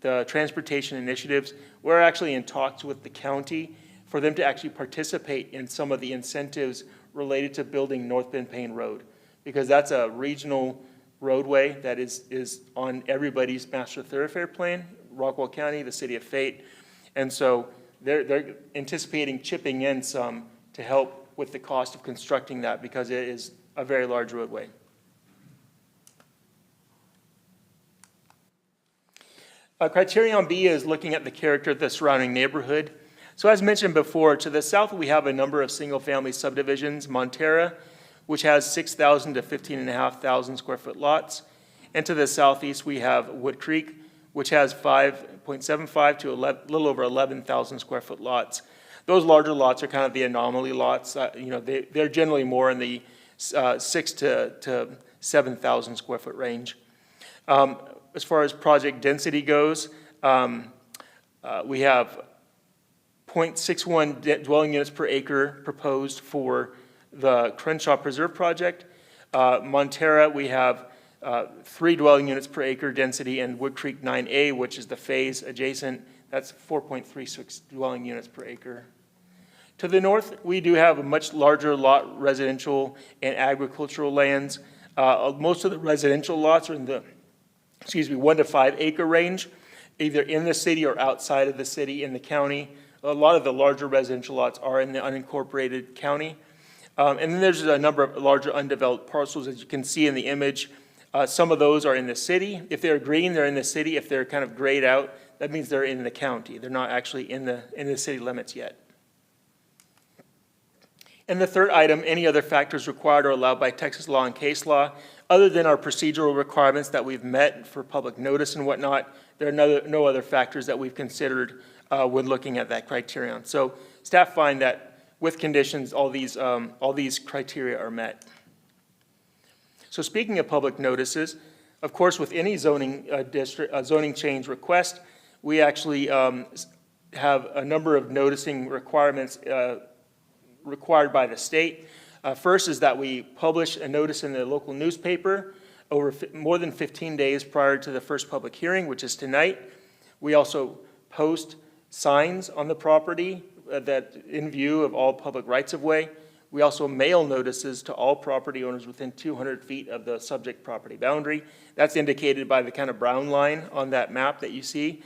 the transportation initiatives, we're actually in talks with the county for them to actually participate in some of the incentives related to building North Ben Payne Road, because that's a regional roadway that is on everybody's master thoroughfare plan, Rockwall County, the city of Fate, and so they're anticipating chipping in some to help with the cost of constructing that because it is a very large roadway. Criterion B is looking at the character of the surrounding neighborhood. So as mentioned before, to the south we have a number of single-family subdivisions, Montera, which has 6,000 to 15,500 square foot lots. And to the southeast we have Wood Creek, which has 5.75 to a little over 11,000 square foot lots. Those larger lots are kind of the anomaly lots. They're generally more in the 6,000 to 7,000 square foot range. As far as project density goes, we have 0.61 dwelling units per acre proposed for the Crenshaw Preserve project. Montera, we have 3 dwelling units per acre density, and Wood Creek 9A, which is the phase adjacent, that's 4.36 dwelling units per acre. To the north, we do have a much larger lot residential and agricultural lands. Most of the residential lots are in the 1 to 5 acre range, either in the city or outside of the city in the county. A lot of the larger residential lots are in the unincorporated county. And then there's a number of larger undeveloped parcels, as you can see in the image. Some of those are in the city. If they're green, they're in the city. If they're kind of grayed out, that means they're in the county. They're not actually in the city limits yet. And the third item, any other factors required or allowed by Texas law and case law, other than our procedural requirements that we've met for public notice and whatnot, there are no other factors that we've considered when looking at that criterion. So staff find that with conditions, all these criteria are met. So speaking of public notices, of course, with any zoning change request, we actually have a number of noticing requirements required by the state. First is that we publish a notice in the local newspaper over more than 15 days prior to the first public hearing, which is tonight. We also post signs on the property that in view of all public rights-of-way. We also mail notices to all property owners within 200 feet of the subject property boundary. That's indicated by the kind of brown line on that map that you see.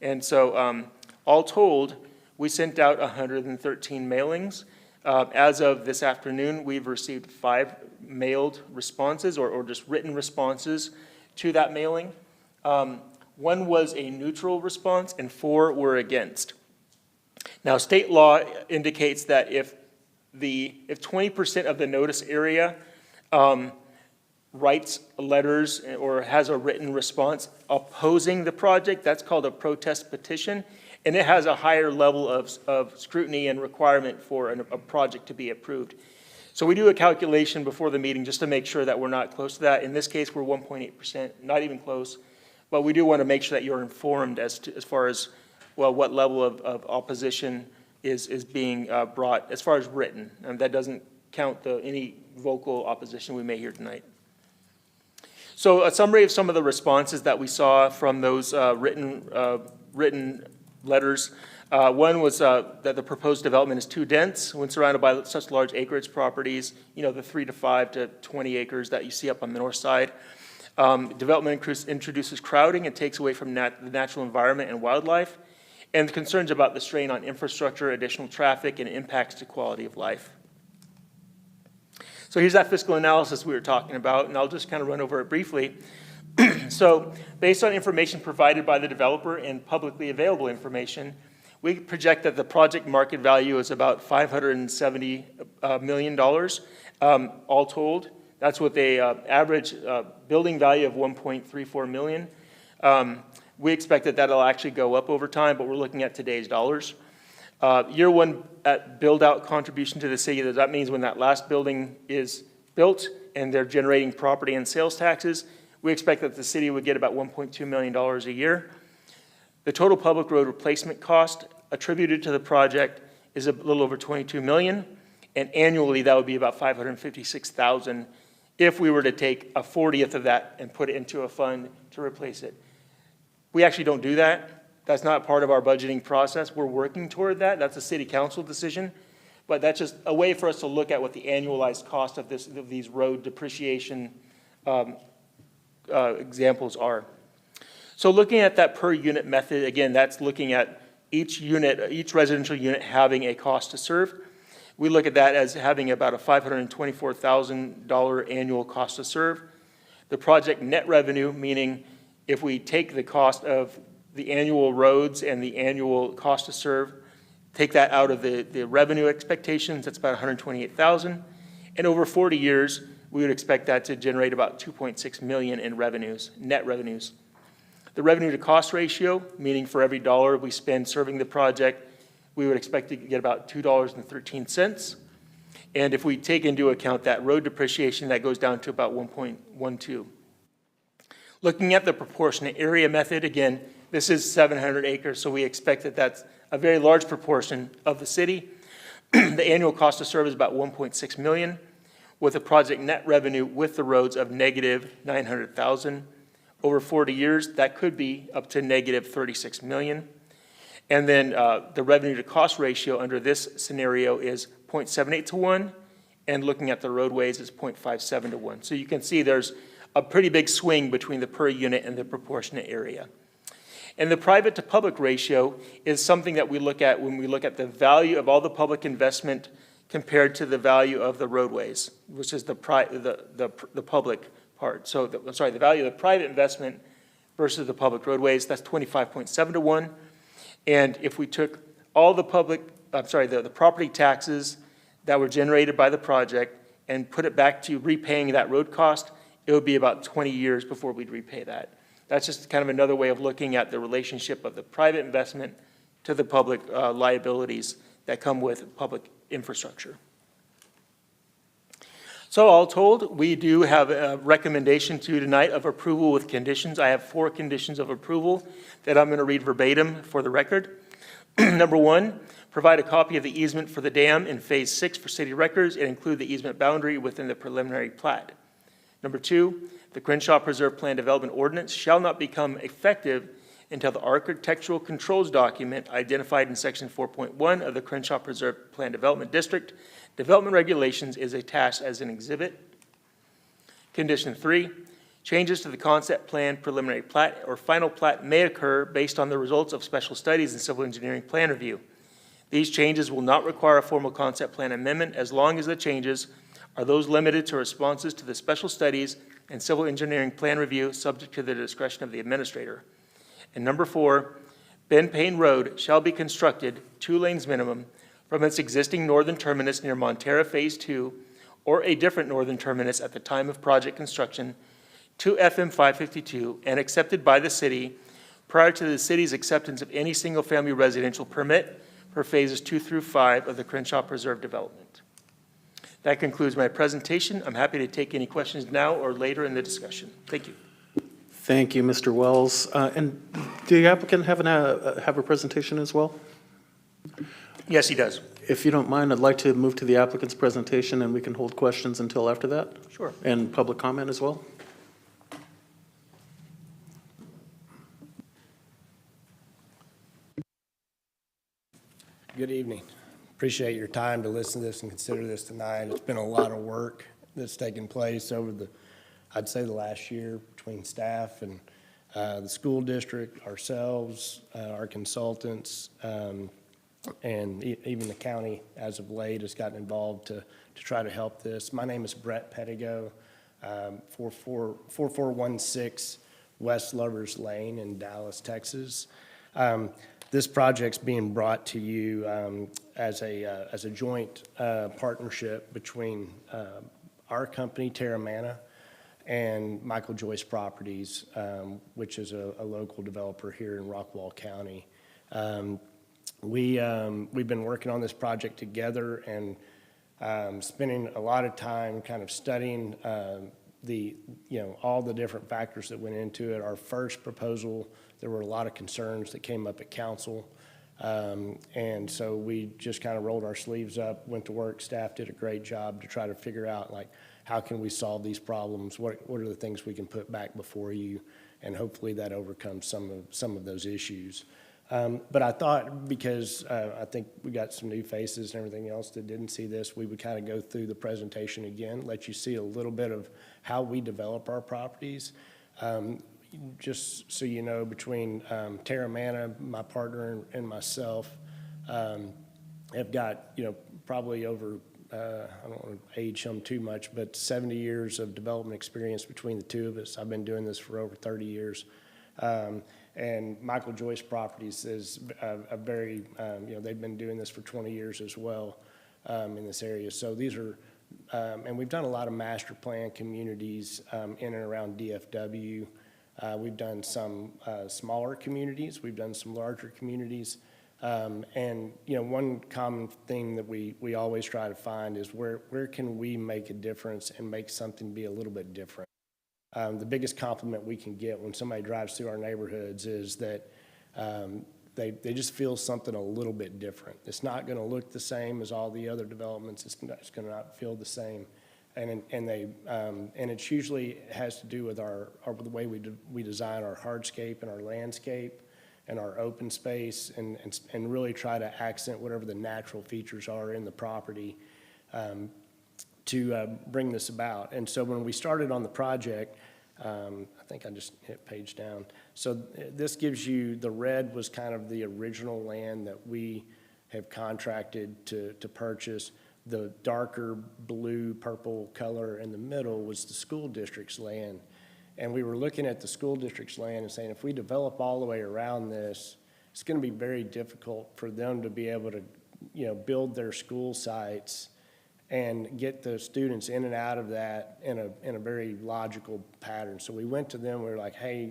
And so all told, we sent out 113 mailings. As of this afternoon, we've received 5 mailed responses or just written responses to that mailing. 1 was a neutral response and 4 were against. Now, state law indicates that if if 20% of the notice area writes letters or has a written response opposing the project, that's called a protest petition, and it has a higher level of scrutiny and requirement for a project to be approved. So we do a calculation before the meeting just to make sure that we're not close to that. In this case, we're 1.8%, not even close, but we do want to make sure that you're informed as far as, well, what level of opposition is being brought as far as written. And that doesn't count any vocal opposition we may hear tonight. So a summary of some of the responses that we saw from those written letters. One was that the proposed development is too dense when surrounded by such large acreage properties, the 3 to 5 to 20 acres that you see up on the north side. Development introduces crowding and takes away from the natural environment and wildlife, and concerns about the strain on infrastructure, additional traffic, and impacts to quality of life. So here's that fiscal analysis we were talking about, and I'll just kind of run over it briefly. So based on information provided by the developer and publicly available information, we project that the project market value is about $570 million, all told. That's with a average building value of $1.34 million. We expect that that'll actually go up over time, but we're looking at today's dollars. Year one at build-out contribution to the city, that means when that last building is built and they're generating property and sales taxes, we expect that the city would get about $1.2 million a year. The total public road replacement cost attributed to the project is a little over $22 million, and annually that would be about $556,000 if we were to take a 40th of that and put it into a fund to replace it. We actually don't do that. That's not part of our budgeting process. We're working toward that. That's a city council decision, but that's just a way for us to look at what the annualized cost of these road depreciation examples are. So looking at that per unit method, again, that's looking at each residential unit having a cost to serve. We look at that as having about a $524,000 annual cost to serve. The project net revenue, meaning if we take the cost of the annual roads and the annual cost to serve, take that out of the revenue expectations, that's about $128,000. And over 40 years, we would expect that to generate about $2.6 million in revenues, net revenues. The revenue to cost ratio, meaning for every dollar we spend serving the project, we would expect to get about $2.13. And if we take into account that road depreciation, that goes down to about 1.12. Looking at the proportionate area method, again, this is 700 acres, so we expect that that's a very large proportion of the city. The annual cost to serve is about $1.6 million, with a project net revenue with the roads of negative $900,000. Over 40 years, that could be up to negative $36 million. And then the revenue to cost ratio under this scenario is 0.78 to 1, and looking at the roadways is 0.57 to 1. So you can see there's a pretty big swing between the per unit and the proportionate area. And the private to public ratio is something that we look at when we look at the value of all the public investment compared to the value of the roadways, which is the public part. So, the value of the private investment versus the public roadways, that's 25.7 to 1. And if we took all the the property taxes that were generated by the project and put it back to repaying that road cost, it would be about 20 years before we'd repay that. That's just kind of another way of looking at the relationship of the private investment to the public liabilities that come with public infrastructure. So all told, we do have a recommendation to you tonight of approval with conditions. I have 4 conditions of approval that I'm going to read verbatim for the record. Number 1, provide a copy of the easement for the dam in Phase 6 for city records and include the easement boundary within the preliminary plat. Number 2, the Crenshaw Preserve Plan Development Ordinance shall not become effective until the architectural controls document identified in Section 4.1 of the Crenshaw Preserve Plan Development District Development Regulations is attached as an exhibit. Condition 3, changes to the concept plan, preliminary plat, or final plat may occur based on the results of special studies and civil engineering plan review. These changes will not require a formal concept plan amendment as long as the changes are those limited to responses to the special studies and civil engineering plan review subject to the discretion of the administrator. And number 4, Ben Payne Road shall be constructed 2 lanes minimum, from its existing northern terminus near Montera Phase 2 or a different northern terminus at the time of project construction to FM 552 and accepted by the city prior to the city's acceptance of any single-family residential permit for phases 2 through 5 of the Crenshaw Preserve development. That concludes my presentation. I'm happy to take any questions now or later in the discussion. Thank you. Thank you, Mr. Wells. And the applicant have a presentation as well? Yes, he does. If you don't mind, I'd like to move to the applicant's presentation, and we can hold questions until after that. Sure. And public comment as well. Good evening. Appreciate your time to listen to this and consider this tonight. It's been a lot of work that's taken place over I'd say the last year between staff and the school district, ourselves, our consultants, and even the county as of late has gotten involved to try to help this. My name is Brett Pettigo, 4416 West Lovers Lane in Dallas, Texas. This project's being brought to you as a joint partnership between our company, Terramana, and Michael Joyce Properties, which is a local developer here in Rockwall County. We've been working on this project together and spending a lot of time kind of studying all the different factors that went into it. Our first proposal, there were a lot of concerns that came up at council. And so we just kind of rolled our sleeves up, went to work. Staff did a great job to try to figure out, like, how can we solve these problems? What are the things we can put back before you? And hopefully that overcomes some of those issues. But I thought, because I think we got some new faces and everything else that didn't see this, we would kind of go through the presentation again, let you see a little bit of how we develop our properties. Just so you know, between Terramana, my partner, and myself, have got, probably over, I don't want to age him too much, but 70 years of development experience between the two of us. I've been doing this for over 30 years. And Michael Joyce Properties is a very, they've been doing this for 20 years as well in this area. So these are, and we've done a lot of master plan communities in and around DFW. We've done some smaller communities. We've done some larger communities. And, one common thing that we always try to find is where can we make a difference and make something be a little bit different. The biggest compliment we can get when somebody drives through our neighborhoods is that they just feel something a little bit different. It's not going to look the same as all the other developments. It's going to not feel the same. And it usually has to do with the way we design our hardscape and our landscape and our open space and really try to accent whatever the natural features are in the property to bring this about. And so when we started on the project, I think I just hit page down. So this gives you, the red was kind of the original land that we have contracted to purchase. The darker blue, purple color in the middle was the school district's land. And we were looking at the school district's land and saying, if we develop all the way around this, it's going to be very difficult for them to be able to, build their school sites and get the students in and out of that in a very logical pattern. So we went to them, we were like, hey,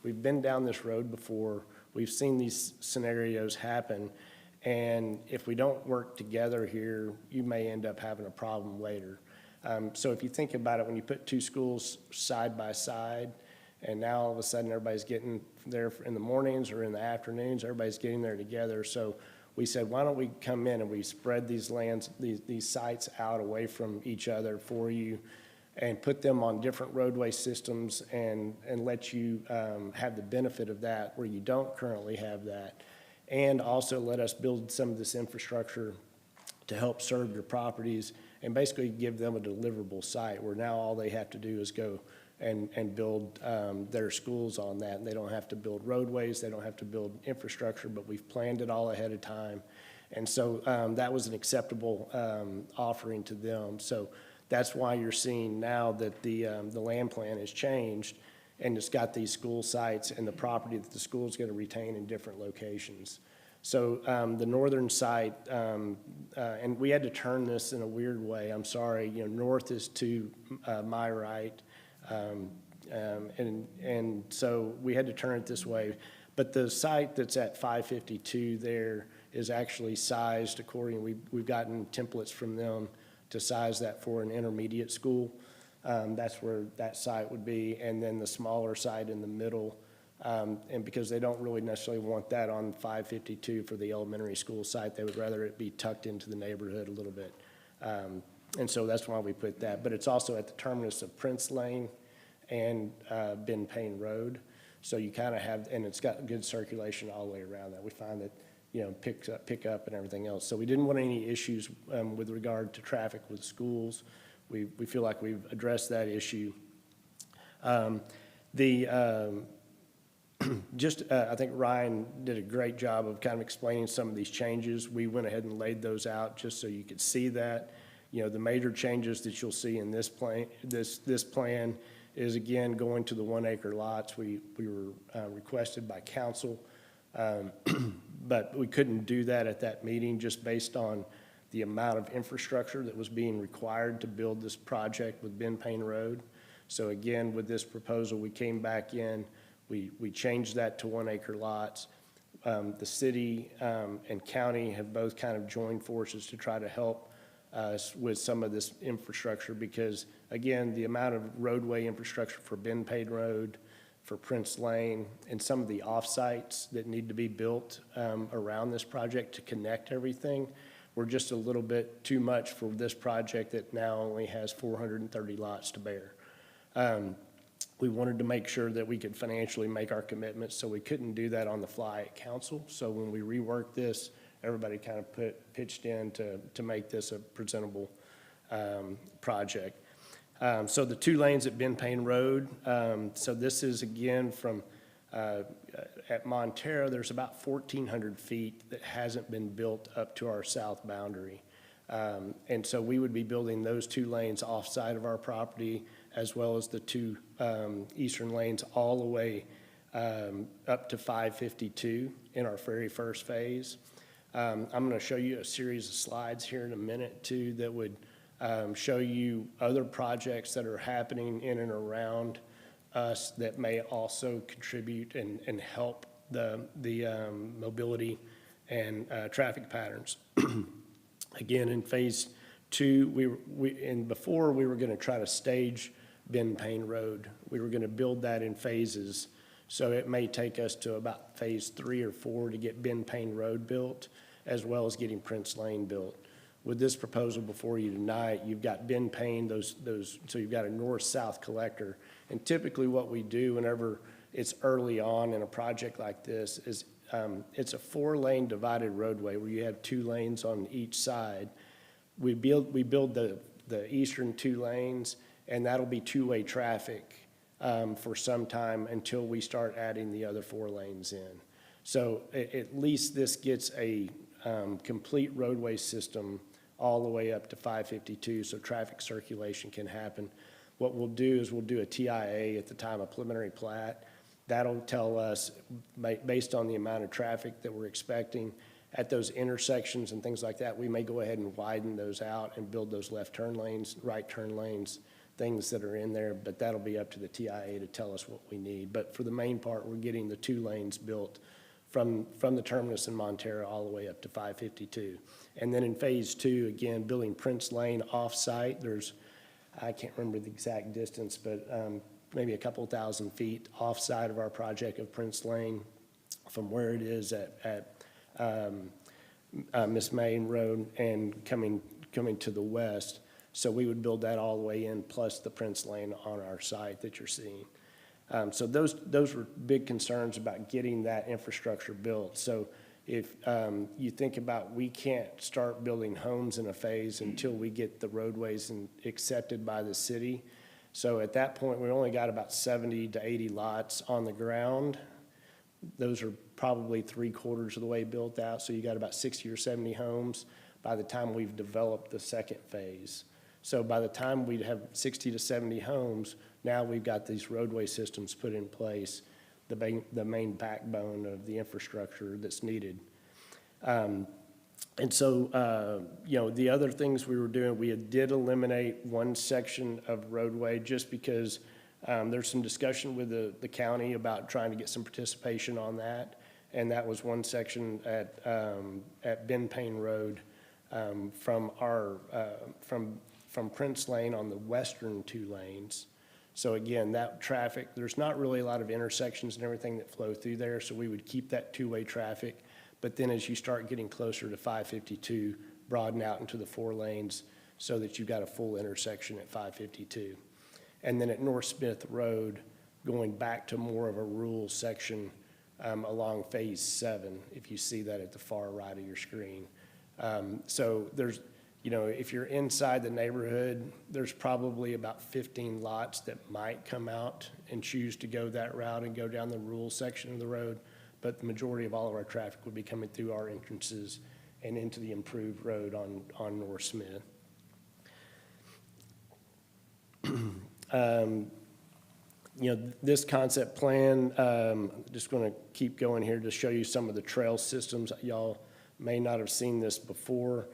we've been down this road before, we've seen these scenarios happen, and if we don't work together here, you may end up having a problem later. So if you think about it, when you put two schools side by side, and now all of a sudden everybody's getting there in the mornings or in the afternoons, everybody's getting there together. So we said, why don't we come in and we spread these lands, these sites out away from each other for you and put them on different roadway systems and let you have the benefit of that where you don't currently have that. And also let us build some of this infrastructure to help serve your properties and basically give them a deliverable site where now all they have to do is go and build their schools on that. And they don't have to build roadways, they don't have to build infrastructure, but we've planned it all ahead of time. And so that was an acceptable offering to them. So that's why you're seeing now that the land plan has changed and it's got these school sites and the property that the school is going to retain in different locations. So the northern site, and we had to turn this in a weird way, I'm sorry, north is to my right. And so we had to turn it this way. But the site that's at 552 there is actually sized according, we've gotten templates from them to size that for an intermediate school. That's where that site would be. And then the smaller site in the middle, and because they don't really necessarily want that on 552 for the elementary school site, they would rather it be tucked into the neighborhood a little bit. And so that's why we put that. But it's also at the terminus of Prince Lane and Ben Payne Road. So you kind of have, and it's got good circulation all the way around that. We find that, pick up and everything else. So we didn't want any issues with regard to traffic with schools. We feel like we've addressed that issue. I think Ryan did a great job of kind of explaining some of these changes. We went ahead and laid those out just so you could see that. The major changes that you'll see in this plan, this plan is again going to the 1 acre lots. We were requested by council, but we couldn't do that at that meeting just based on the amount of infrastructure that was being required to build this project with Ben Payne Road. So again, with this proposal, we came back in, we changed that to 1 acre lots. The city and county have both kind of joined forces to try to help us with some of this infrastructure because, again, the amount of roadway infrastructure for Ben Payne Road, for Prince Lane, and some of the off-sites that need to be built around this project to connect everything were just a little bit too much for this project that now only has 430 lots to bear. We wanted to make sure that we could financially make our commitments, so we couldn't do that on the fly at council. So when we reworked this, everybody kind of pitched in to make this a presentable project. So the 2 lanes at Ben Payne Road, so this is again from at Montero, there's about 1,400 feet that hasn't been built up to our south boundary. And so we would be building those 2 lanes offside of our property as well as the 2 eastern lanes all the way up to 552 in our very first phase. I'm going to show you a series of slides here in a minute too that would show you other projects that are happening in and around us that may also contribute and help the mobility and traffic patterns. Again, in phase 2, before we were going to try to stage Ben Payne Road. We were going to build that in phases. So it may take us to about phase 3 or 4 to get Ben Payne Road built, as well as getting Prince Lane built. With this proposal before you tonight, you've got Ben Payne, so you've got a north-south collector. And typically what we do whenever it's early on in a project like this is it's a 4-lane divided roadway where you have 2 lanes on each side. We build the eastern 2 lanes, and that'll be 2-way traffic for some time until we start adding the other 4 lanes in. So at least this gets a complete roadway system all the way up to 552 so traffic circulation can happen. What we'll do is we'll do a TIA at the time of preliminary plat. That'll tell us, based on the amount of traffic that we're expecting at those intersections and things like that, we may go ahead and widen those out and build those left turn lanes, right turn lanes, things that are in there, but that'll be up to the TIA to tell us what we need. But for the main part, we're getting the 2 lanes built from the terminus in Montero all the way up to 552. And then in phase 2, again, building Prince Lane off-site, I can't remember the exact distance, but maybe a couple thousand feet off-site of our project of Prince Lane from where it is at Miss Main Road and coming to the west. So we would build that all the way in, plus the Prince Lane on our site that you're seeing. So those were big concerns about getting that infrastructure built. So if you think about, we can't start building homes in a phase until we get the roadways accepted by the city. So at that point, we only got about 70 to 80 lots on the ground. Those are probably 3/4 of the way built out. So you got about 60 or 70 homes by the time we've developed the second phase. So by the time we'd have 60 to 70 homes, now we've got these roadway systems put in place, the main backbone of the infrastructure that's needed. And so, the other things we were doing, we did eliminate one section of roadway just because there's some discussion with the county about trying to get some participation on that. And that was one section at Ben Payne Road from Prince Lane on the western 2 lanes. So again, that traffic, there's not really a lot of intersections and everything that flow through there, so we would keep that 2-way traffic. But then as you start getting closer to 552, broaden out into the 4 lanes so that you've got a full intersection at 552. And then at North Smith Road, going back to more of a rural section along Phase 7, if you see that at the far right of your screen. So there's, if you're inside the neighborhood, there's probably about 15 lots that might come out and choose to go that route and go down the rural section of the road. But the majority of all of our traffic would be coming through our entrances and into the improved road on North Smith. This concept plan, just going to keep going here to show you some of the trail systems. Y'all may not have seen this before,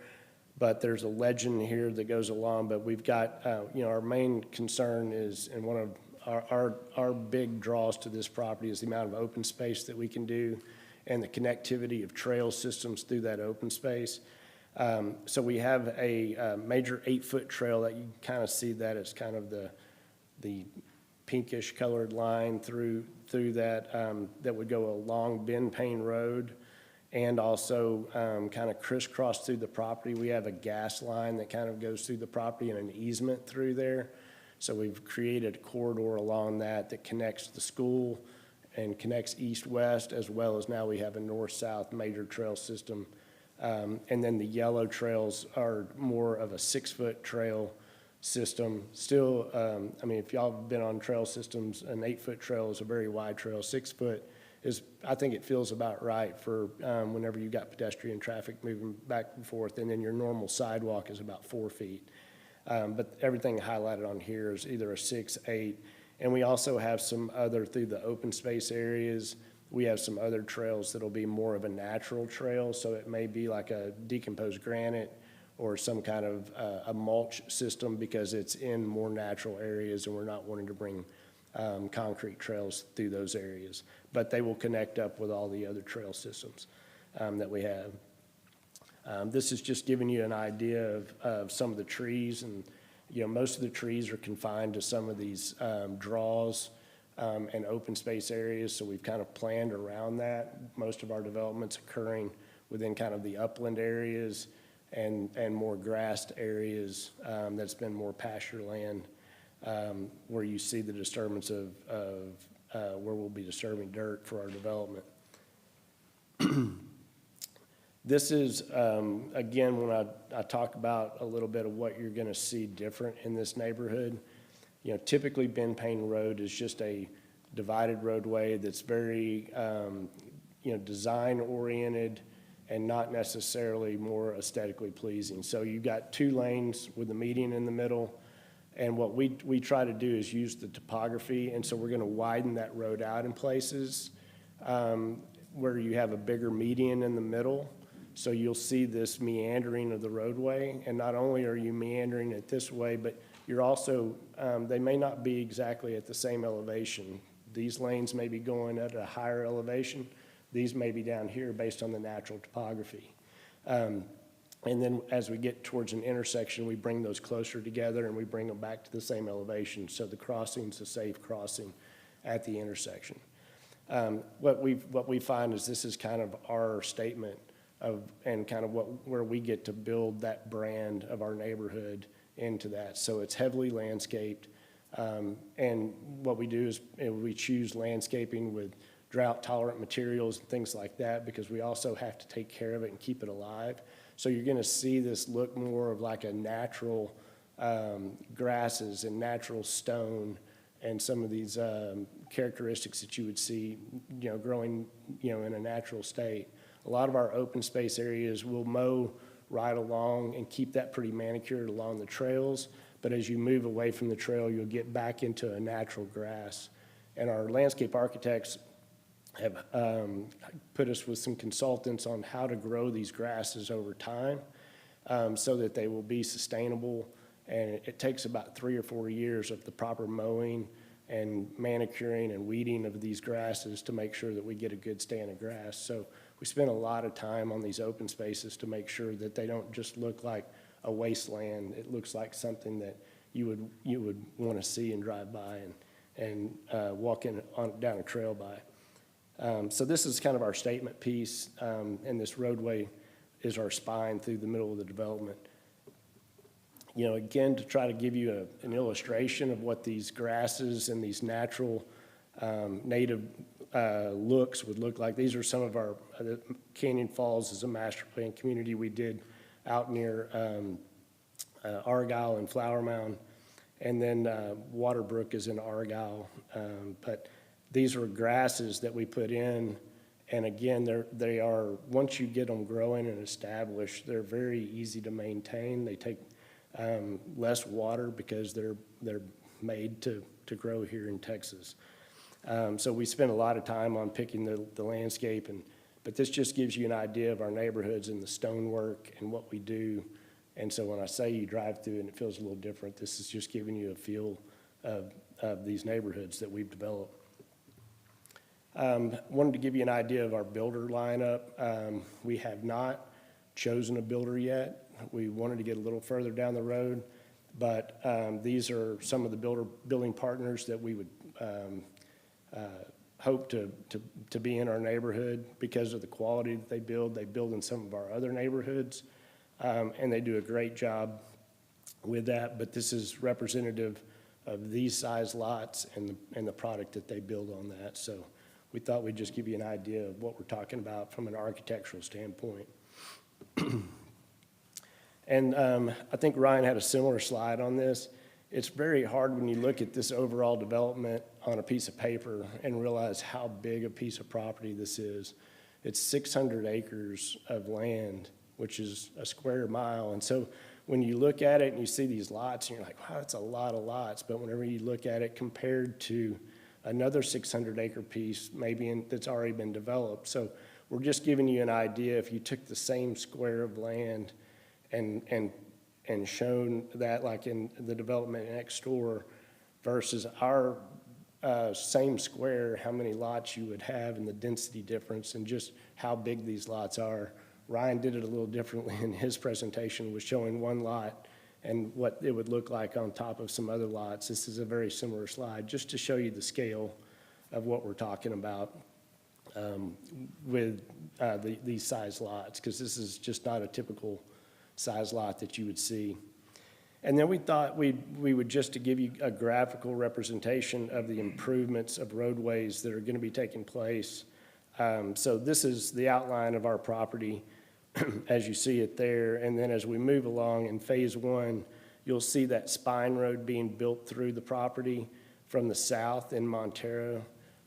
but there's a legend here that goes along. But we've got, our main concern is, and one of our big draws to this property is the amount of open space that we can do and the connectivity of trail systems through that open space. So we have a major 8-foot trail that you kind of see that as kind of the pinkish colored line through that that would go along Ben Payne Road and also kind of crisscross through the property. We have a gas line that kind of goes through the property and an easement through there. So we've created a corridor along that connects the school and connects east-west, as well as now we have a north-south major trail system. And then the yellow trails are more of a 6-foot trail system. Still, if y'all have been on trail systems, an 8-foot trail is a very wide trail. 6 foot is, I think it feels about right for whenever you've got pedestrian traffic moving back and forth, and then your normal sidewalk is about 4 feet. But everything highlighted on here is either a 6, 8, and we also have some other, through the open space areas, we have some other trails that'll be more of a natural trail, so it may be like a decomposed granite or some kind of a mulch system because it's in more natural areas and we're not wanting to bring concrete trails through those areas. But they will connect up with all the other trail systems that we have. This is just giving you an idea of some of the trees, and most of the trees are confined to some of these draws and open space areas, so we've kind of planned around that. Most of our development's occurring within kind of the upland areas and more grassed areas that's been more pasture land, where you see the disturbance of where we'll be disturbing dirt for our development. This is, again, when I talk about a little bit of what you're going to see different in this neighborhood. Typically Ben Payne Road is just a divided roadway that's very, design-oriented and not necessarily more aesthetically pleasing. So you've got 2 lanes with a median in the middle, and what we try to do is use the topography, and so we're going to widen that road out in places where you have a bigger median in the middle. So you'll see this meandering of the roadway, and not only are you meandering it this way, but you're also, they may not be exactly at the same elevation. These lanes may be going at a higher elevation. These may be down here based on the natural topography. And then as we get towards an intersection, we bring those closer together and we bring them back to the same elevation. So the crossing's a safe crossing at the intersection. What we find is this is kind of our statement and kind of where we get to build that brand of our neighborhood into that. So it's heavily landscaped, and what we do is we choose landscaping with drought-tolerant materials and things like that because we also have to take care of it and keep it alive. So you're going to see this look more of like a natural grasses and natural stone and some of these characteristics that you would see, growing, in a natural state. A lot of our open space areas will mow right along and keep that pretty manicured along the trails. But as you move away from the trail, you'll get back into a natural grass. And our landscape architects have put us with some consultants on how to grow these grasses over time so that they will be sustainable. And it takes about 3 or 4 years of the proper mowing and manicuring and weeding of these grasses to make sure that we get a good stand of grass. So we spend a lot of time on these open spaces to make sure that they don't just look like a wasteland. It looks like something that you would want to see and drive by and walk down a trail by. So this is kind of our statement piece, and this roadway is our spine through the middle of the development. You know, again, to try to give you an illustration of what these grasses and these natural native looks would look like. These are some of our, Canyon Falls is a master plan community we did out near Argyle and Flower Mound. And then Waterbrook is in Argyle. But these are grasses that we put in. And again, they are, once you get them growing and established, they're very easy to maintain. They take less water because they're made to grow here in Texas. So we spend a lot of time on picking the landscape, but this just gives you an idea of our neighborhoods and the stonework and what we do. And so when I say you drive through and it feels a little different, this is just giving you a feel of these neighborhoods that we've developed. Wanted to give you an idea of our builder lineup. We have not chosen a builder yet. We wanted to get a little further down the road, but these are some of the building partners that we would hope to be in our neighborhood because of the quality that they build. They build in some of our other neighborhoods, and they do a great job with that, but this is representative of these size lots and the product that they build on that. So we thought we'd just give you an idea of what we're talking about from an architectural standpoint. And I think Ryan had a similar slide on this. It's very hard when you look at this overall development on a piece of paper and realize how big a piece of property this is. It's 600 acres of land, which is a square mile. And so when you look at it and you see these lots, and you're like, wow, that's a lot of lots. But whenever you look at it compared to another 600-acre piece, maybe that's already been developed. So we're just giving you an idea. If you took the same square of land and shown that, like in the development next door, versus our same square, how many lots you would have and the density difference and just how big these lots are. Ryan did it a little differently in his presentation, was showing one lot and what it would look like on top of some other lots. This is a very similar slide, just to show you the scale of what we're talking about with these size lots, because this is just not a typical size lot that you would see. And then we thought we would, just to give you a graphical representation of the improvements of roadways that are going to be taking place. So this is the outline of our property as you see it there. And then as we move along in phase one, you'll see that spine road being built through the property from the south in Montero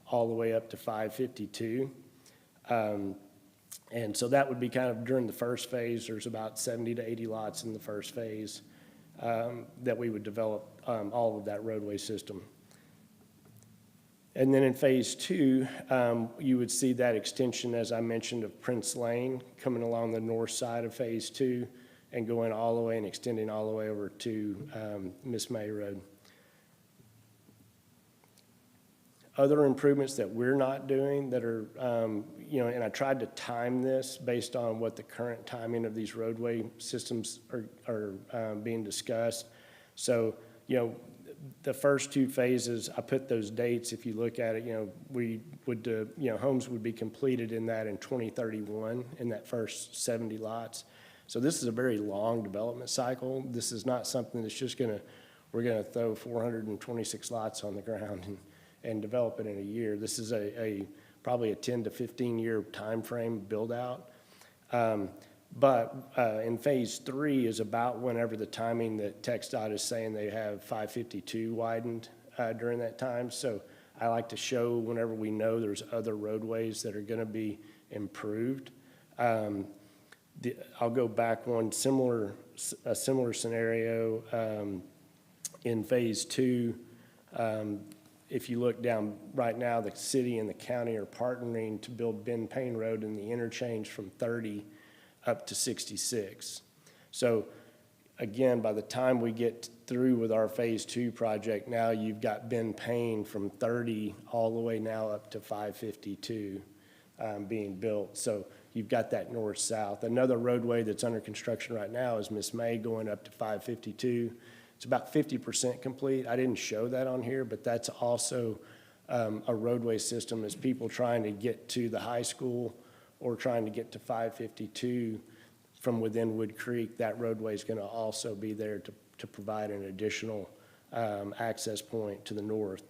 all the way up to 552. And so that would be kind of during the first phase. There's about 70 to 80 lots in the first phase that we would develop all of that roadway system. And then in phase two, you would see that extension, as I mentioned, of Prince Lane coming along the north side of phase two and going all the way and extending all the way over to Miss May Road. Other improvements that we're not doing that are, and I tried to time this based on what the current timing of these roadway systems are being discussed. So, the first two phases, I put those dates. If you look at it, we would, homes would be completed in 2031 in that first 70 lots. So this is a very long development cycle. This is not something that's just we're gonna throw 426 lots on the ground and develop it in a year. This is probably a 10 to 15 year time frame build out. But in phase three is about whenever the timing that TxDOT is saying they have 552 widened during that time. So I like to show whenever we know there's other roadways that are gonna be improved. I'll go back one a similar scenario in phase two. if you look down right now, the city and the county are partnering to build Ben Payne Road and the interchange from 30 up to 66. So again, by the time we get through with our Phase 2 project, now you've got Ben Payne from 30 all the way now up to 552 being built. So you've got that north-south. Another roadway that's under construction right now is Miss May going up to 552. It's about 50% complete. I didn't show that on here, but that's also a roadway system as people trying to get to the high school or trying to get to 552 from within Wood Creek. That roadway is going to also be there to provide an additional access point to the north.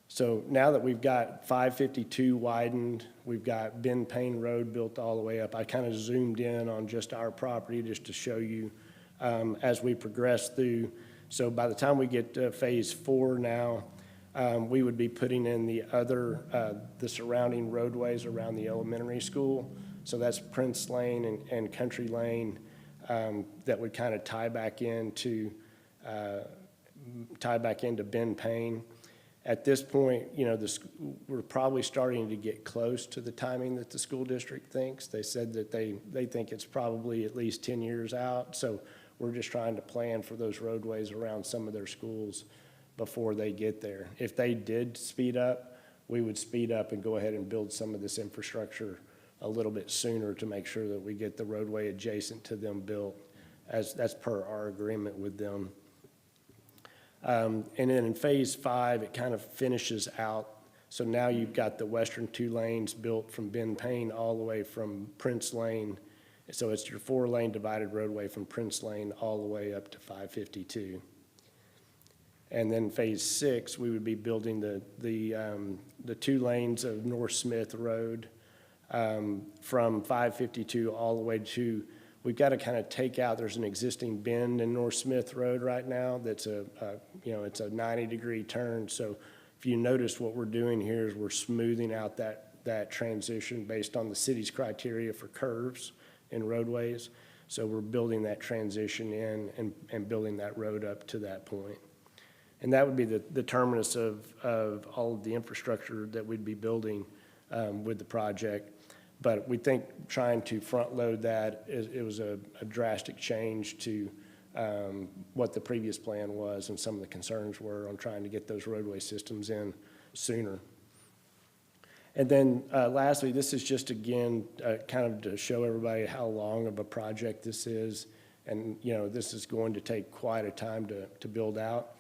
So now that we've got 552 widened, we've got Ben Payne Road built all the way up. I kind of zoomed in on just our property just to show you as we progress through. So by the time we get to Phase 4 now, we would be putting in the surrounding roadways around the elementary school. So that's Prince Lane and Country Lane that would kind of tie back into Ben Payne. At this point, you know, we're probably starting to get close to the timing that the school district thinks. They said that they think it's probably at least 10 years out. So we're just trying to plan for those roadways around some of their schools before they get there. If they did speed up, we would speed up and go ahead and build some of this infrastructure a little bit sooner to make sure that we get the roadway adjacent to them built as per our agreement with them. And then in Phase 5, it kind of finishes out. So now you've got the western 2 lanes built from Ben Payne all the way from Prince Lane. So it's your 4-lane divided roadway from Prince Lane all the way up to 552. And then Phase 6, we would be building the 2 lanes of North Smith Road from 552 all the way to, we've got to kind of take out, there's an existing bend in North Smith Road right now that's it's a 90-degree turn. So if you notice, what we're doing here is we're smoothing out that transition based on the city's criteria for curves in roadways. So we're building that transition in and building that road up to that point. And that would be the terminus of all of the infrastructure that we'd be building with the project. But we think trying to front load that, it was a drastic change to what the previous plan was, and some of the concerns were on trying to get those roadway systems in sooner. And then lastly, this is just, again, kind of to show everybody how long of a project this is. And, you know, this is going to take quite a time to build out.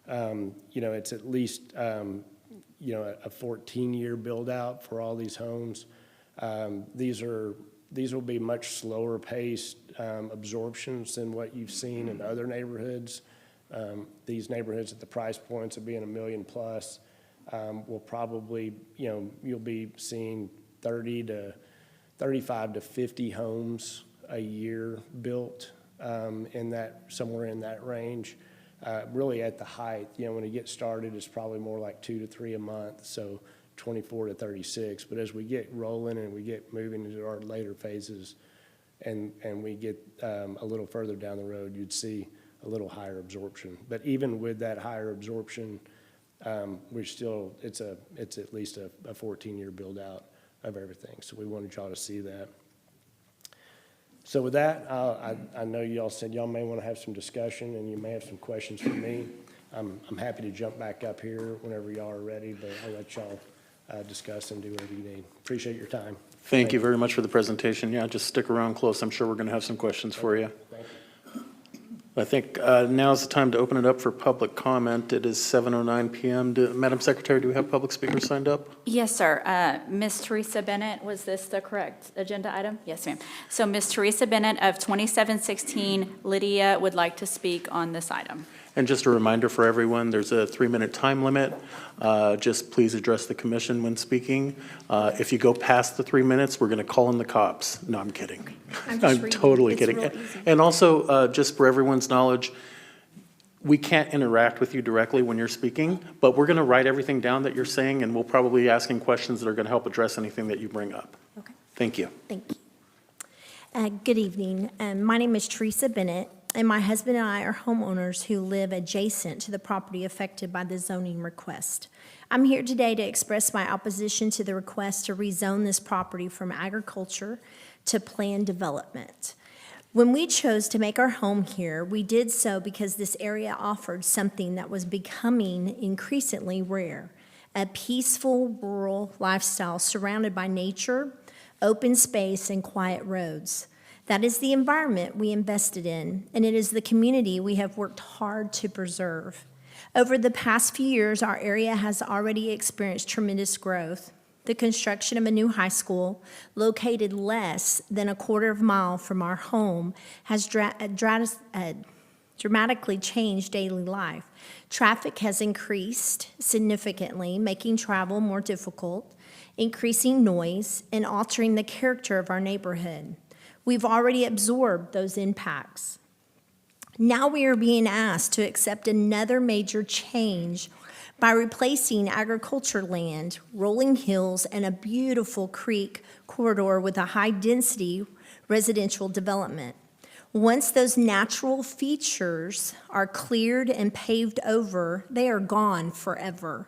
You know, it's at least, you know, a 14-year build out for all these homes. These will be much slower paced absorptions than what you've seen in other neighborhoods. These neighborhoods at the price points of being $1 million plus will probably, you know, you'll be seeing 35 to 50 homes a year built somewhere in that range. Really at the height, you know, when it gets started, it's probably more like 2 to 3 a month. So 24 to 36, but as we get rolling and we get moving into our later phases and we get a little further down the road, you'd see a little higher absorption. But even with that higher absorption, it's at least a 14-year build out of everything. So we wanted y'all to see that. So with that, I know y'all said y'all may want to have some discussion and you may have some questions for me. I'm happy to jump back up here whenever y'all are ready, but I'll let y'all discuss and do whatever you need. Appreciate your time. Thank you very much for the presentation. Yeah, just stick around close. I'm sure we're going to have some questions for you. Thank you. I think now's the time to open it up for public comment. It is 7:09 p.m. Madam Secretary, do we have public speakers signed up? Yes, sir. Ms. Teresa Bennett, was this the correct agenda item? Yes, ma'am. So Ms. Teresa Bennett of 2716 Lydia would like to speak on this item. And just a reminder for everyone, there's a 3-minute time limit. Just please address the commission when speaking. If you go past the 3 minutes, we're going to call in the cops. No, I'm kidding. I'm totally kidding. And also, just for everyone's knowledge, we can't interact with you directly when you're speaking, but we're going to write everything down that you're saying, and we'll probably be asking questions that are going to help address anything that you bring up. Okay. Thank you. Thank you. Good evening. My name is Teresa Bennett. and my husband and I are homeowners who live adjacent to the property affected by the zoning request. I'm here today to express my opposition to the request to rezone this property from agriculture to planned development. When we chose to make our home here, we did so because this area offered something that was becoming increasingly rare: a peaceful rural lifestyle surrounded by nature, open space, and quiet roads. That is the environment we invested in, and it is the community we have worked hard to preserve. Over the past few years, our area has already experienced tremendous growth. The construction of a new high school, located less than a quarter of a mile from our home, has dramatically changed daily life. Traffic has increased significantly, making travel more difficult, increasing noise, and altering the character of our neighborhood. We've already absorbed those impacts. Now we are being asked to accept another major change by replacing agriculture land, rolling hills, and a beautiful creek corridor with a high-density residential development. Once those natural features are cleared and paved over, they are gone forever.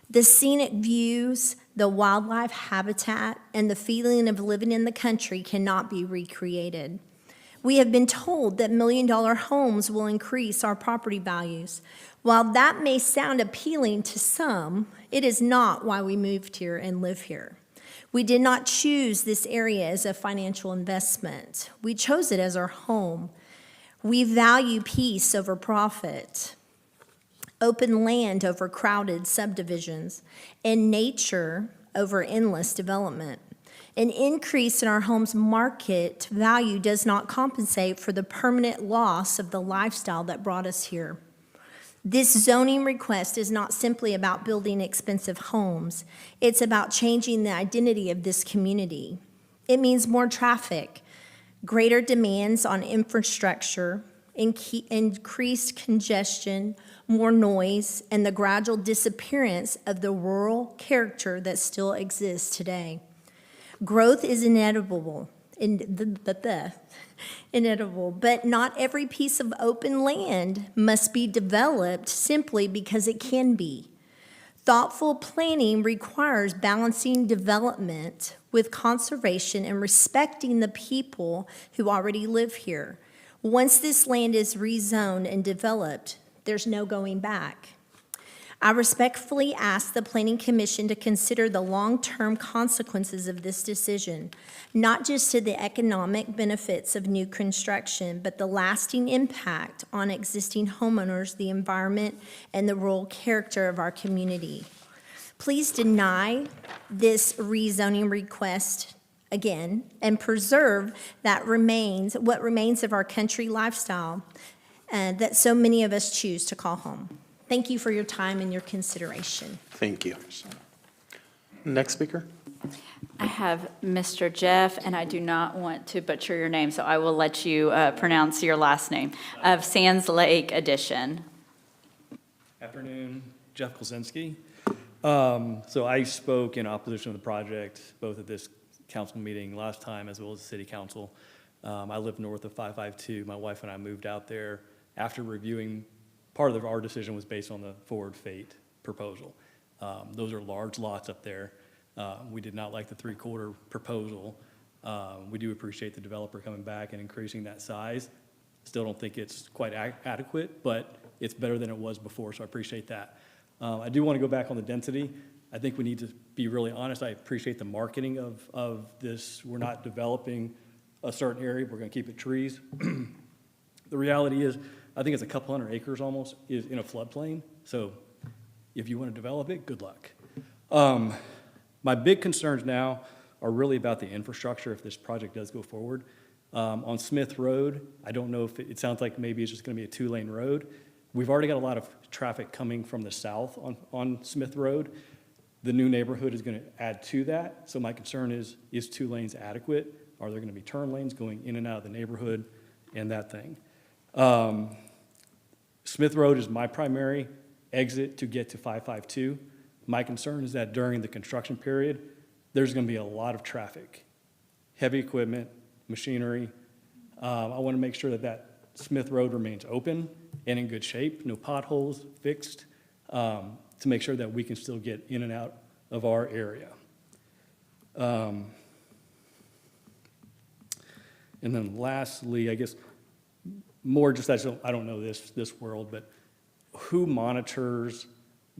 The scenic views, the wildlife habitat, and the feeling of living in the country cannot be recreated. We have been told that million-dollar homes will increase our property values. While that may sound appealing to some, it is not why we moved here and live here. We did not choose this area as a financial investment. We chose it as our home. We value peace over profit, open land over crowded subdivisions, and nature over endless development. An increase in our home's market value does not compensate for the permanent loss of the lifestyle that brought us here. This zoning request is not simply about building expensive homes. It's about changing the identity of this community. It means more traffic, greater demands on infrastructure, increased congestion, more noise, and the gradual disappearance of the rural character that still exists today. Growth is inevitable, but not every piece of open land must be developed simply because it can be. Thoughtful planning requires balancing development with conservation and respecting the people who already live here. Once this land is rezoned and developed, there's no going back. I respectfully ask the Planning Commission to consider the long-term consequences of this decision, not just to the economic benefits of new construction, but the lasting impact on existing homeowners, the environment, and the rural character of our community. Please deny this rezoning request again and preserve what remains of our country lifestyle that so many of us choose to call home. Thank you for your time and your consideration. Thank you. Next speaker. I have Mr. Jeff, and I do not want to butcher your name, so I will let you pronounce your last name, of Sands Lake Edition. Afternoon, Jeff Kolzinski. So I spoke in opposition of the project, both at this council meeting last time as well as the city council. I live north of 552. My wife and I moved out there after reviewing. Part of our decision was based on the forward fate proposal. Those are large lots up there. We did not like the three-quarter proposal. We do appreciate the developer coming back and increasing that size. Still don't think it's quite adequate, but it's better than it was before, so I appreciate that. I do want to go back on the density. I think we need to be really honest. I appreciate the marketing of this. We're not developing a certain area. We're going to keep it trees. The reality is, I think it's a couple hundred acres almost is in a floodplain. So if you want to develop it, good luck. My big concerns now are really about the infrastructure if this project does go forward. On Smith Road, I don't know if it sounds like maybe it's just going to be a two-lane road. We've already got a lot of traffic coming from the south on Smith Road. The new neighborhood is going to add to that. So my concern is two lanes adequate? Are there going to be turn lanes going in and out of the neighborhood and that thing? Smith Road is my primary exit to get to 552. My concern is that during the construction period, there's going to be a lot of traffic, heavy equipment, machinery. I want to make sure that Smith Road remains open and in good shape, no potholes fixed, to make sure that we can still get in and out of our area. And then lastly, I guess, more just, I don't know this world, but who monitors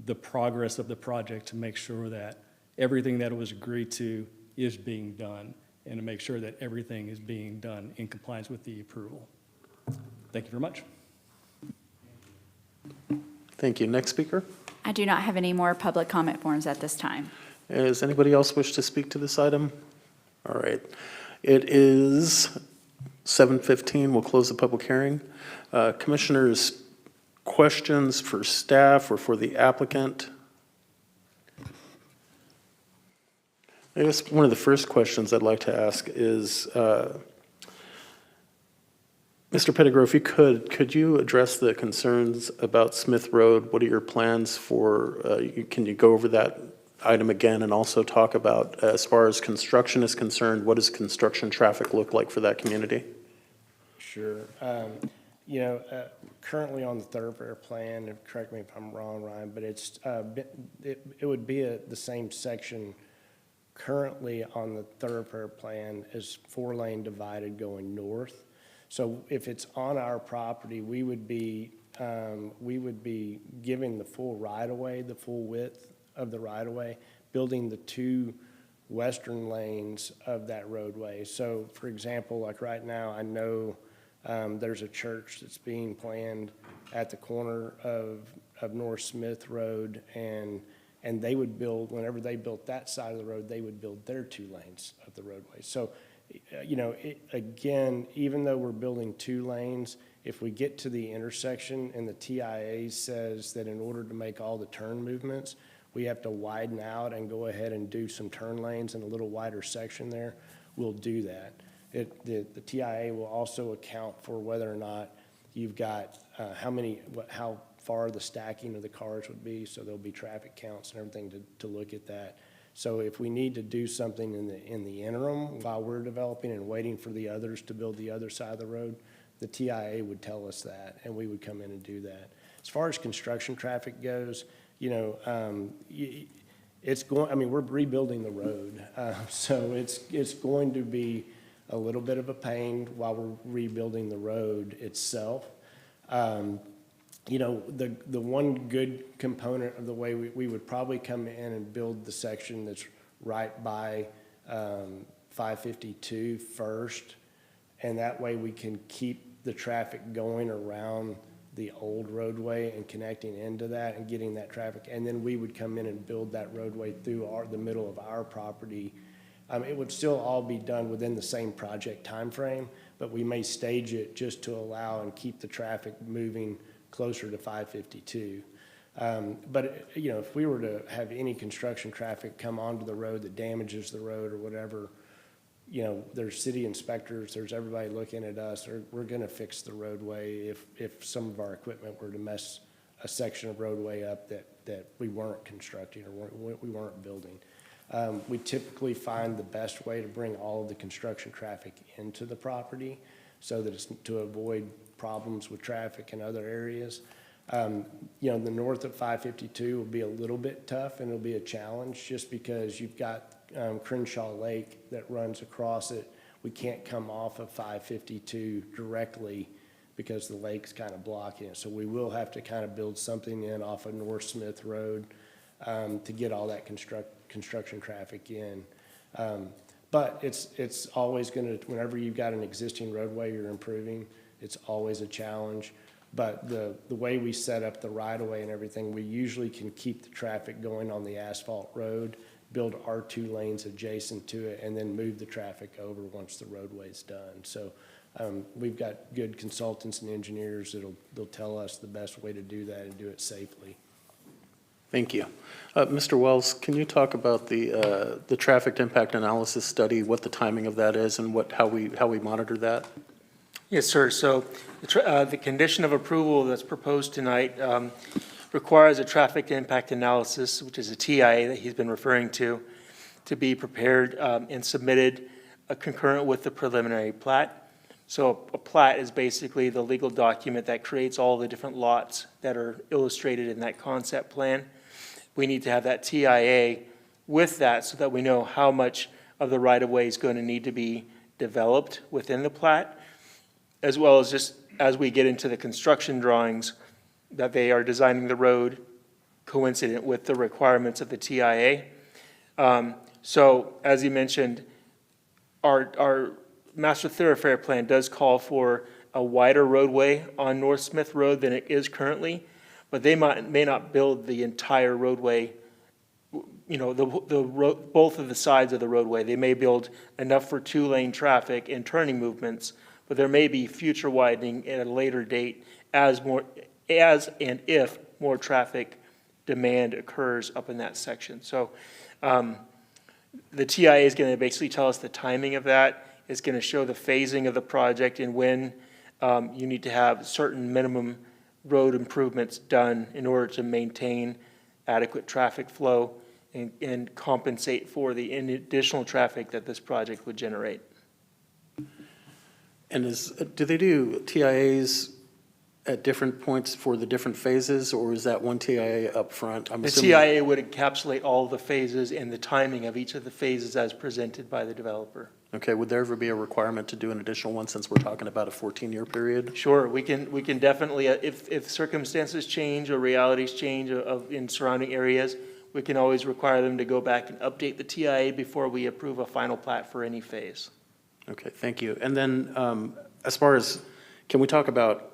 the progress of the project to make sure that everything that was agreed to is being done, and to make sure that everything is being done in compliance with the approval? Thank you very much. Thank you. Next speaker. I do not have any more public comment forms at this time. Does anybody else wish to speak to this item? All right. It is 7:15. We'll close the public hearing. Commissioners, questions for staff or for the applicant? I guess one of the first questions I'd like to ask is, Mr. Pettigrew, if you could you address the concerns about Smith Road? What are your plans for, can you go over that item again and also talk about, as far as construction is concerned, what does construction traffic look like for that community? Sure. Currently on the thoroughfare plan, and correct me if I'm wrong, Ryan, but it would be the same section currently on the thoroughfare plan as 4-lane divided going north. So if it's on our property, we would be giving the full right-of-way, the full width of the right-of-way, building the 2 western lanes of that roadway. So for example, like right now, I know there's a church that's being planned at the corner of North Smith Road, and they would build, whenever they built that side of the road, they would build their 2 lanes of the roadway. So, again, even though we're building 2 lanes, if we get to the intersection and the TIA says that in order to make all the turn movements, we have to widen out and go ahead and do some turn lanes in a little wider section there, we'll do that. The TIA will also account for whether or not you've got how far the stacking of the cars would be, so there'll be traffic counts and everything to look at that. So if we need to do something in the interim while we're developing and waiting for the others to build the other side of the road, the TIA would tell us that, and we would come in and do that. As far as construction traffic goes, it's going. I mean, we're rebuilding the road, so it's going to be a little bit of a pain while we're rebuilding the road itself. The one good component of the way we would probably come in and build the section that's right by 552 first, and that way we can keep the traffic going around the old roadway and connecting into that and getting that traffic, and then we would come in and build that roadway through the middle of our property. It would still all be done within the same project timeframe, but we may stage it just to allow and keep the traffic moving closer to 552. But if we were to have any construction traffic come onto the road that damages the road or whatever, there's city inspectors, there's everybody looking at us, or we're gonna fix the roadway if some of our equipment were to mess a section of roadway up that we weren't constructing or we weren't building. We typically find the best way to bring all of the construction traffic into the property so that it's to avoid problems with traffic in other areas. The north of 552 will be a little bit tough and it'll be a challenge just because you've got Crenshaw Lake that runs across it. We can't come off of 552 directly because the lake's kind of blocking it. So we will have to kind of build something in off of North Smith Road to get all that construction traffic in. But it's always going to, whenever you've got an existing roadway you're improving, it's always a challenge. But the way we set up the right-of-way and everything, we usually can keep the traffic going on the asphalt road, build our 2 lanes adjacent to it, and then move the traffic over once the roadway's done. So we've got good consultants and engineers they'll tell us the best way to do that and do it safely. Thank you. Mr. Wells, can you talk about the traffic impact analysis study, what the timing of that is, and how we monitor that? Yes, sir. So the condition of approval that's proposed tonight requires a traffic impact analysis, which is a TIA that he's been referring to be prepared and submitted concurrent with the preliminary plat. So a plat is basically the legal document that creates all the different lots that are illustrated in that concept plan. We need to have that TIA with that so that we know how much of the right-of-way is going to need to be developed within the plat, as well as just as we get into the construction drawings, that they are designing the road coincident with the requirements of the TIA. So as you mentioned, our master thoroughfare plan does call for a wider roadway on North Smith Road than it is currently, but they may not build the entire roadway, you know, both of the sides of the roadway. They may build enough for two-lane traffic and turning movements, but there may be future widening at a later date as and if more traffic demand occurs up in that section. So the TIA is going to basically tell us the timing of that. It's going to show the phasing of the project and when you need to have certain minimum road improvements done in order to maintain adequate traffic flow and compensate for the additional traffic that this project would generate. And do they do TIAs at different points for the different phases, or is that one TIA up front? I'm The assuming- TIA would encapsulate all of the phases and the timing of each of the phases as presented by the developer. Okay, would there ever be a requirement to do an additional one since we're talking about a 14-year period? Sure, we can definitely, if circumstances change or realities change in surrounding areas, we can always require them to go back and update the TIA before we approve a final plat for any phase. Okay, thank you. And then as far as, can we talk about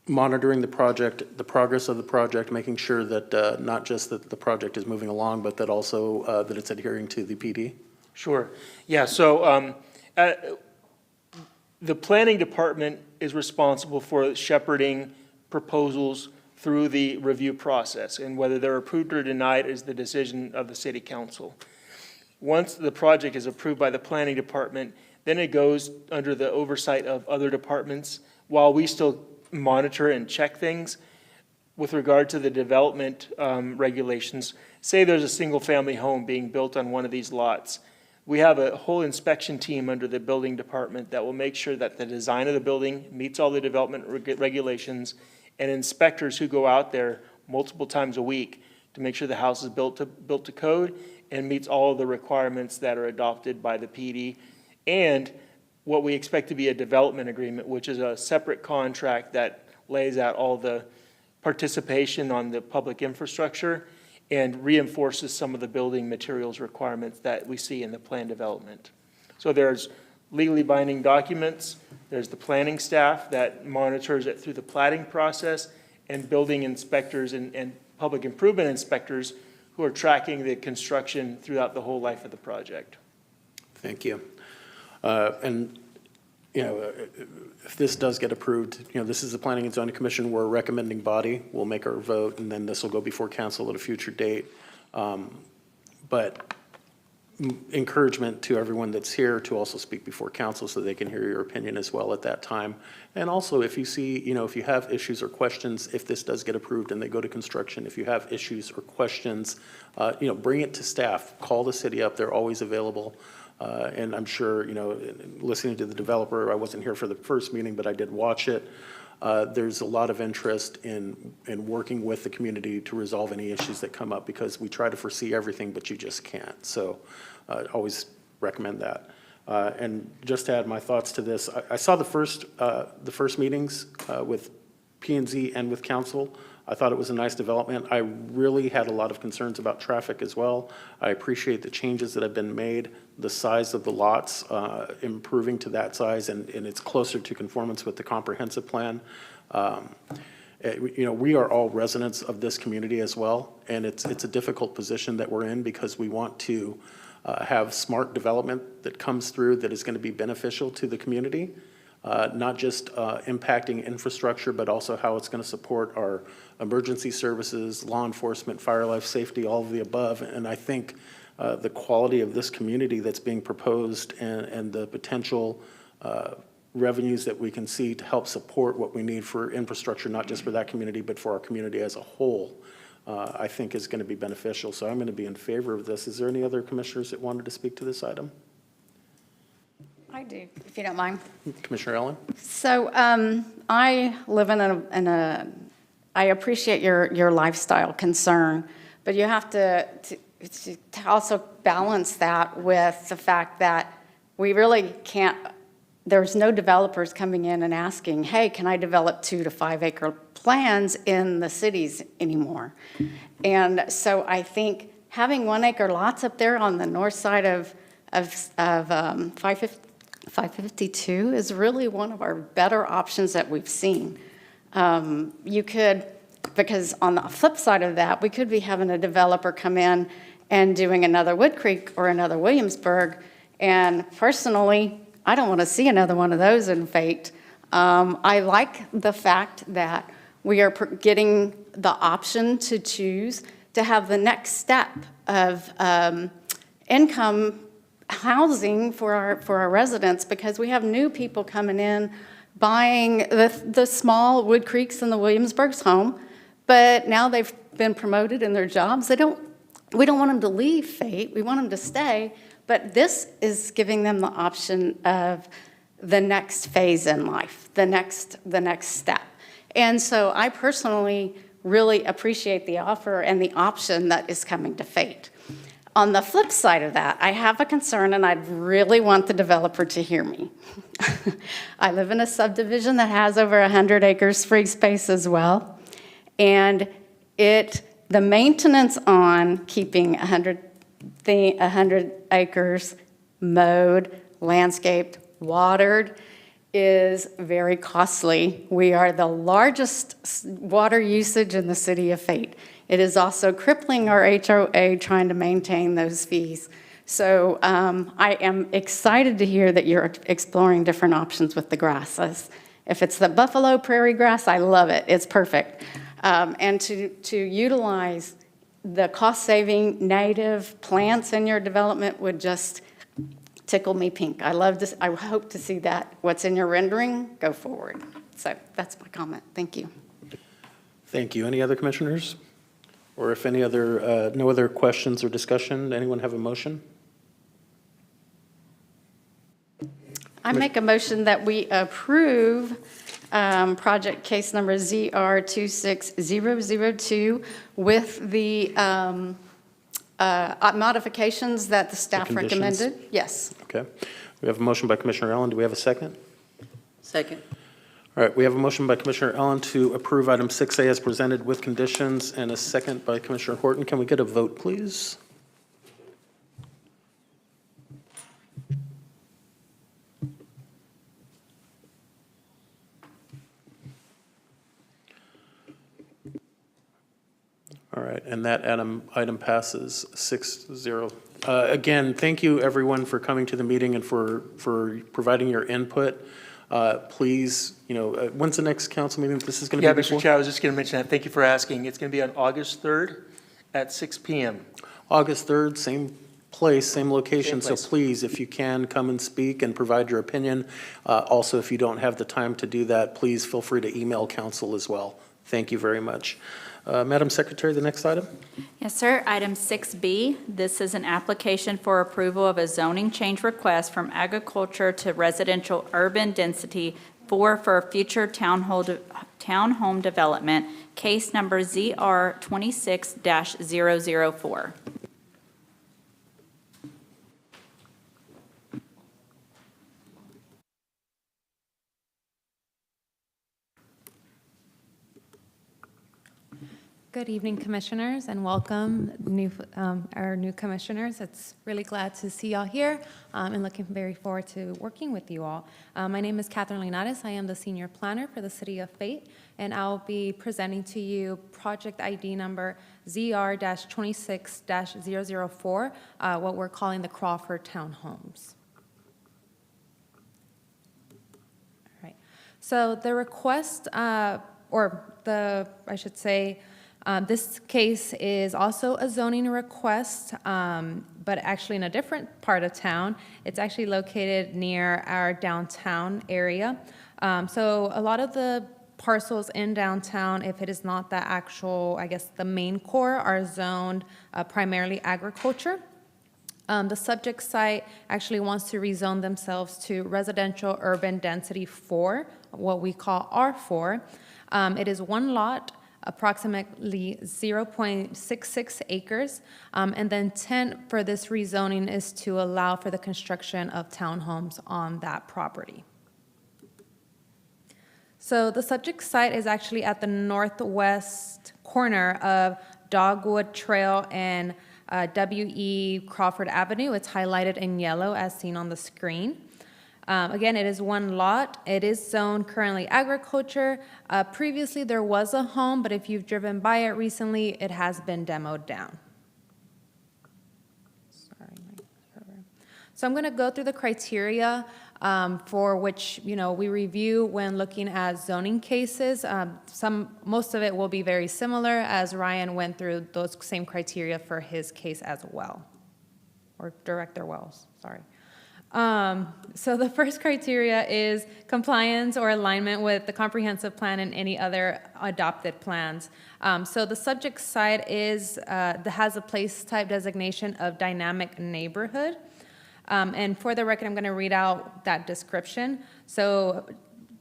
monitoring the project, the progress of the project, making sure that not just that the project is moving along, but that also that it's adhering to the PD? Sure. Yeah, so the planning department is responsible for shepherding proposals through the review process, and whether they're approved or denied is the decision of the city council. Once the project is approved by the planning department, then it goes under the oversight of other departments while we still monitor and check things. With regard to the development regulations, say there's a single-family home being built on one of these lots. We have a whole inspection team under the building department that will make sure that the design of the building meets all the development regulations, and inspectors who go out there multiple times a week to make sure the house is built to code and meets all of the requirements that are adopted by the PD, and what we expect to be a development agreement, which is a separate contract that lays out all the participation on the public infrastructure and reinforces some of the building materials requirements that we see in the plan development. So there's legally binding documents, there's the planning staff that monitors it through the platting process, and building inspectors and public improvement inspectors who are tracking the construction throughout the whole life of the project. Thank you. And, you know, if this does get approved, you know, this is the Planning and Zoning Commission. We're a recommending body. We'll make our vote, and then this will go before council at a future date. But encouragement to everyone that's here to also speak before council so they can hear your opinion as well at that time. And also, if you see, you know, if you have issues or questions, if this does get approved and they go to construction, if you have issues or questions, you know, bring it to staff. Call the city up. They're always available. And I'm sure, you know, listening to the developer, I wasn't here for the first meeting, but I did watch it. There's a lot of interest in working with the community to resolve any issues that come up, because we try to foresee everything, but you just can't. So I always recommend that. And just to add my thoughts to this, I saw the first meetings with P&Z and with council. I thought it was a nice development. I really had a lot of concerns about traffic as well. I appreciate the changes that have been made, the size of the lots improving to that size, and it's closer to conformance with the comprehensive plan. You know, we are all residents of this community as well, and it's a difficult position that we're in, because we want to have smart development that comes through that is going to be beneficial to the community. Not just impacting infrastructure, but also how it's going to support our emergency services, law enforcement, fire life safety, all of the above. And I think the quality of this community that's being proposed and the potential revenues that we can see to help support what we need for infrastructure, not just for that community, but for our community as a whole, I think is going to be beneficial. So I'm going to be in favor of this. Is there any other commissioners that wanted to speak to this item? I do, if you don't mind. Commissioner Ellen? So I live in I appreciate your lifestyle concern, but you have to also balance that with the fact that we really can't, there's no developers coming in and asking, hey, can I develop 2 to 5 acre plans in the cities anymore? And so I think having 1 acre lots up there on the north side of 552 is really one of our better options that we've seen. You could, because on the flip side of that, we could be having a developer come in and doing another Wood Creek or another Williamsburg. And personally, I don't want to see another one of those in Fate. I like the fact that we are getting the option to choose to have the next step of income housing for our residents, because we have new people coming in buying the small Wood Creeks and the Williamsburgs home, but now they've been promoted in their jobs. We don't want them to leave Fate. We want them to stay. But this is giving them the option of the next phase in life, the next step. And so I personally really appreciate the offer and the option that is coming to Fate. On the flip side of that, I have a concern, and I'd really want the developer to hear me. I live in a subdivision that has over 100 acres free space as well. And the maintenance on keeping 100 acres mowed, landscaped, watered is very costly. We are the largest water usage in the city of Fate. It is also crippling our HOA trying to maintain those fees. So I am excited to hear that you're exploring different options with the grasses. If it's the buffalo prairie grass, I love it. It's perfect. And to utilize the cost-saving native plants in your development would just tickle me pink. I hope to see that, what's in your rendering, go forward. So that's my comment. Thank you. Thank you. Any other commissioners? Or if any other, no other questions or discussion, anyone have a motion? I make a motion that we approve project case number ZR26002 with the modifications that the staff conditions? recommended. Yes. Okay. We have a motion by Commissioner Ellen. Do we have a second? Second. All right, we have a motion by Commissioner Ellen to approve item 6A as presented with conditions, and a second by Commissioner Horton. Can we get a vote, please? All right, and that item passes 6-0. Again, thank you everyone for coming to the meeting and for providing your input. Please, when's the next council meeting this is going to be before? Mr. Chair, I was just going to mention that. Thank you for asking. It's going to be on August 3rd at 6 p.m. August 3rd, same place, same location. Same place. So please, if you can, come and speak and provide your opinion. Also, if you don't have the time to do that, please feel free to email council as well. Thank you very much. Madam Secretary, the next item? Yes, sir. Item 6B, this is an application for approval of a zoning change request from agriculture to residential urban density for future townhome development, case number ZR 26-004. Good evening, commissioners, and welcome our new commissioners. It's really glad to see y'all here and looking very forward to working with you all. My name is Catherine Linares. I am the senior planner for the City of Fate, and I'll be presenting to you project ID number ZR-26-004, what we're calling the Crawford Townhomes. All right. So the request, I should say, this case is also a zoning request, but actually in a different part of town. It's actually located near our downtown area. So a lot of the parcels in downtown, if it is not the actual, the main core, are zoned primarily agriculture. The subject site actually wants to rezone themselves to residential urban density 4, what we call R4. It is one lot, approximately 0.66 acres, and the intent for this rezoning is to allow for the construction of townhomes on that property. So the subject site is actually at the northwest corner of Dogwood Trail and W.E. Crawford Avenue. It's highlighted in yellow as seen on the screen. Again, it is one lot. It is zoned currently agriculture. Previously, there was a home, but if you've driven by it recently, it has been demoed down. So I'm going to go through the criteria for which, we review when looking at zoning cases. Most of it will be very similar, as Ryan went through those same criteria for his case as well, or Director Wells, sorry. So the first criteria is compliance or alignment with the comprehensive plan and any other adopted plans. So the subject site has a place type designation of dynamic neighborhood. And for the record, I'm going to read out that description. So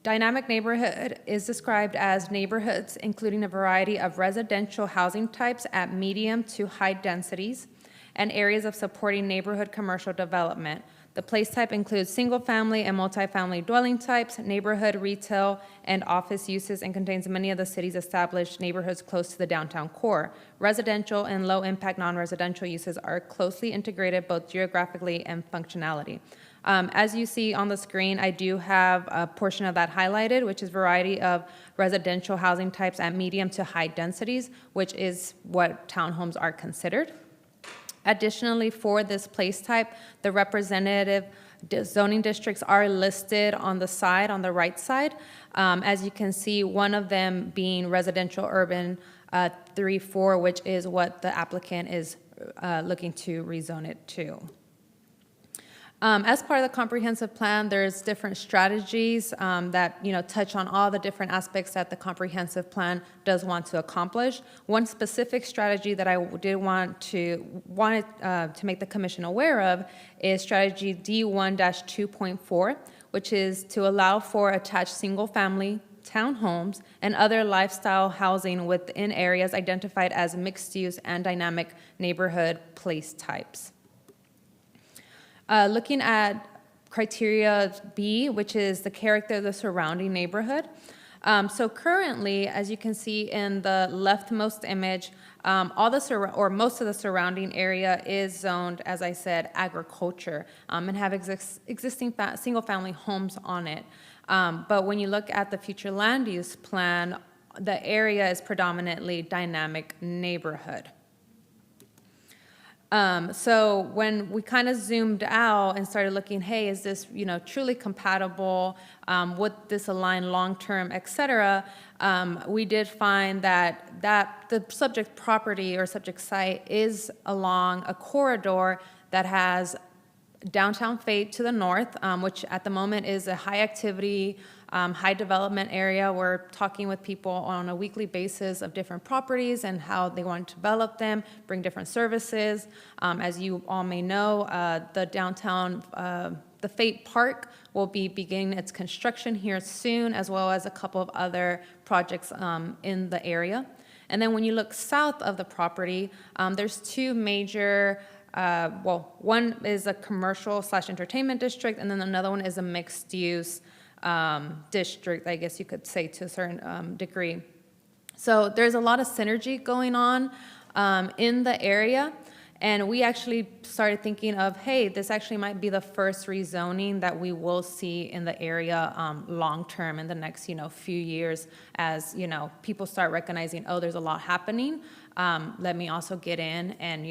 dynamic neighborhood is described as neighborhoods including a variety of residential housing types at medium to high densities and areas of supporting neighborhood commercial development. The place type includes single-family and multifamily dwelling types, neighborhood, retail, and office uses, and contains many of the city's established neighborhoods close to the downtown core. Residential and low-impact non-residential uses are closely integrated both geographically and functionality. As you see on the screen, I do have a portion of that highlighted, which is variety of residential housing types at medium to high densities, which is what townhomes are considered. Additionally, for this place type, the representative zoning districts are listed on the right side. As you can see, one of them being residential urban 3-4, which is what the applicant is looking to rezone it to. As part of the comprehensive plan, there's different strategies that touch on all the different aspects that the comprehensive plan does want to accomplish. One specific strategy that I did wanted to make the commission aware of is strategy D1-2.4, which is to allow for attached single-family townhomes and other lifestyle housing within areas identified as mixed-use and dynamic neighborhood place types. Looking at criteria B, which is the character of the surrounding neighborhood. So currently, as you can see in the leftmost image, most of the surrounding area is zoned, as I said, agriculture, and have existing single-family homes on it. But when you look at the future land use plan, the area is predominantly dynamic neighborhood. So when we kind of zoomed out and started looking, hey, is this truly compatible? Would this align long-term, et cetera? We did find that the subject property or subject site is along a corridor that has downtown Fate to the north, which at the moment is a high activity, high development area. We're talking with people on a weekly basis of different properties and how they want to develop them, bring different services. As you all may know, the downtown, the Fate Park will be beginning its construction here soon, as well as a couple of other projects in the area. And then when you look south of the property, there's two major one is a commercial/entertainment district, and then another one is a mixed-use district, I guess you could say, to a certain degree. So there's a lot of synergy going on in the area, and we actually started thinking of, hey, this actually might be the first rezoning that we will see in the area long-term in the next few years, as people start recognizing, oh, there's a lot happening. Let me also get in and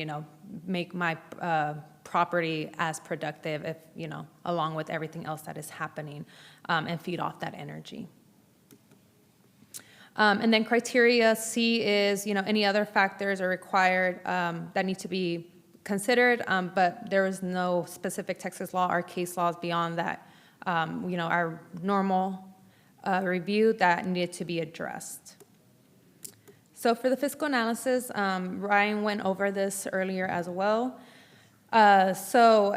make my property as productive, if along with everything else that is happening, and feed off that energy. And then criteria C is any other factors are required that need to be considered, but there is no specific Texas law or case laws beyond that. Our normal review that needed to be addressed. So for the fiscal analysis, Ryan went over this earlier as well. So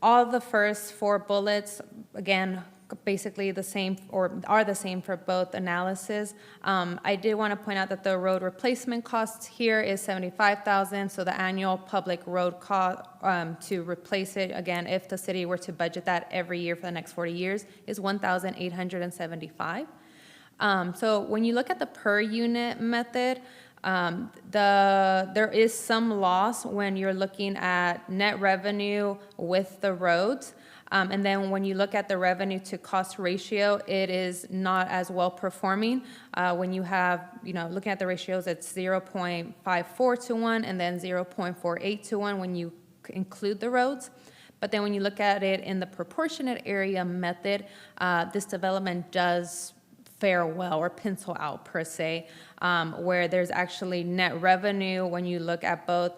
all the first four bullets, again, basically the same, or are the same for both analysis. I did want to point out that the road replacement cost here is $75,000, so the annual public road cost to replace it, again, if the city were to budget that every year for the next 40 years, is $1,875. So when you look at the per unit method, there is some loss when you're looking at net revenue with the roads. And then when you look at the revenue to cost ratio, it is not as well performing. When you have, looking at the ratios, it's 0.54 to 1 and then 0.48 to 1 when you include the roads. But then when you look at it in the proportionate area method, this development does fare well or pencil out per se, where there's actually net revenue when you look at both,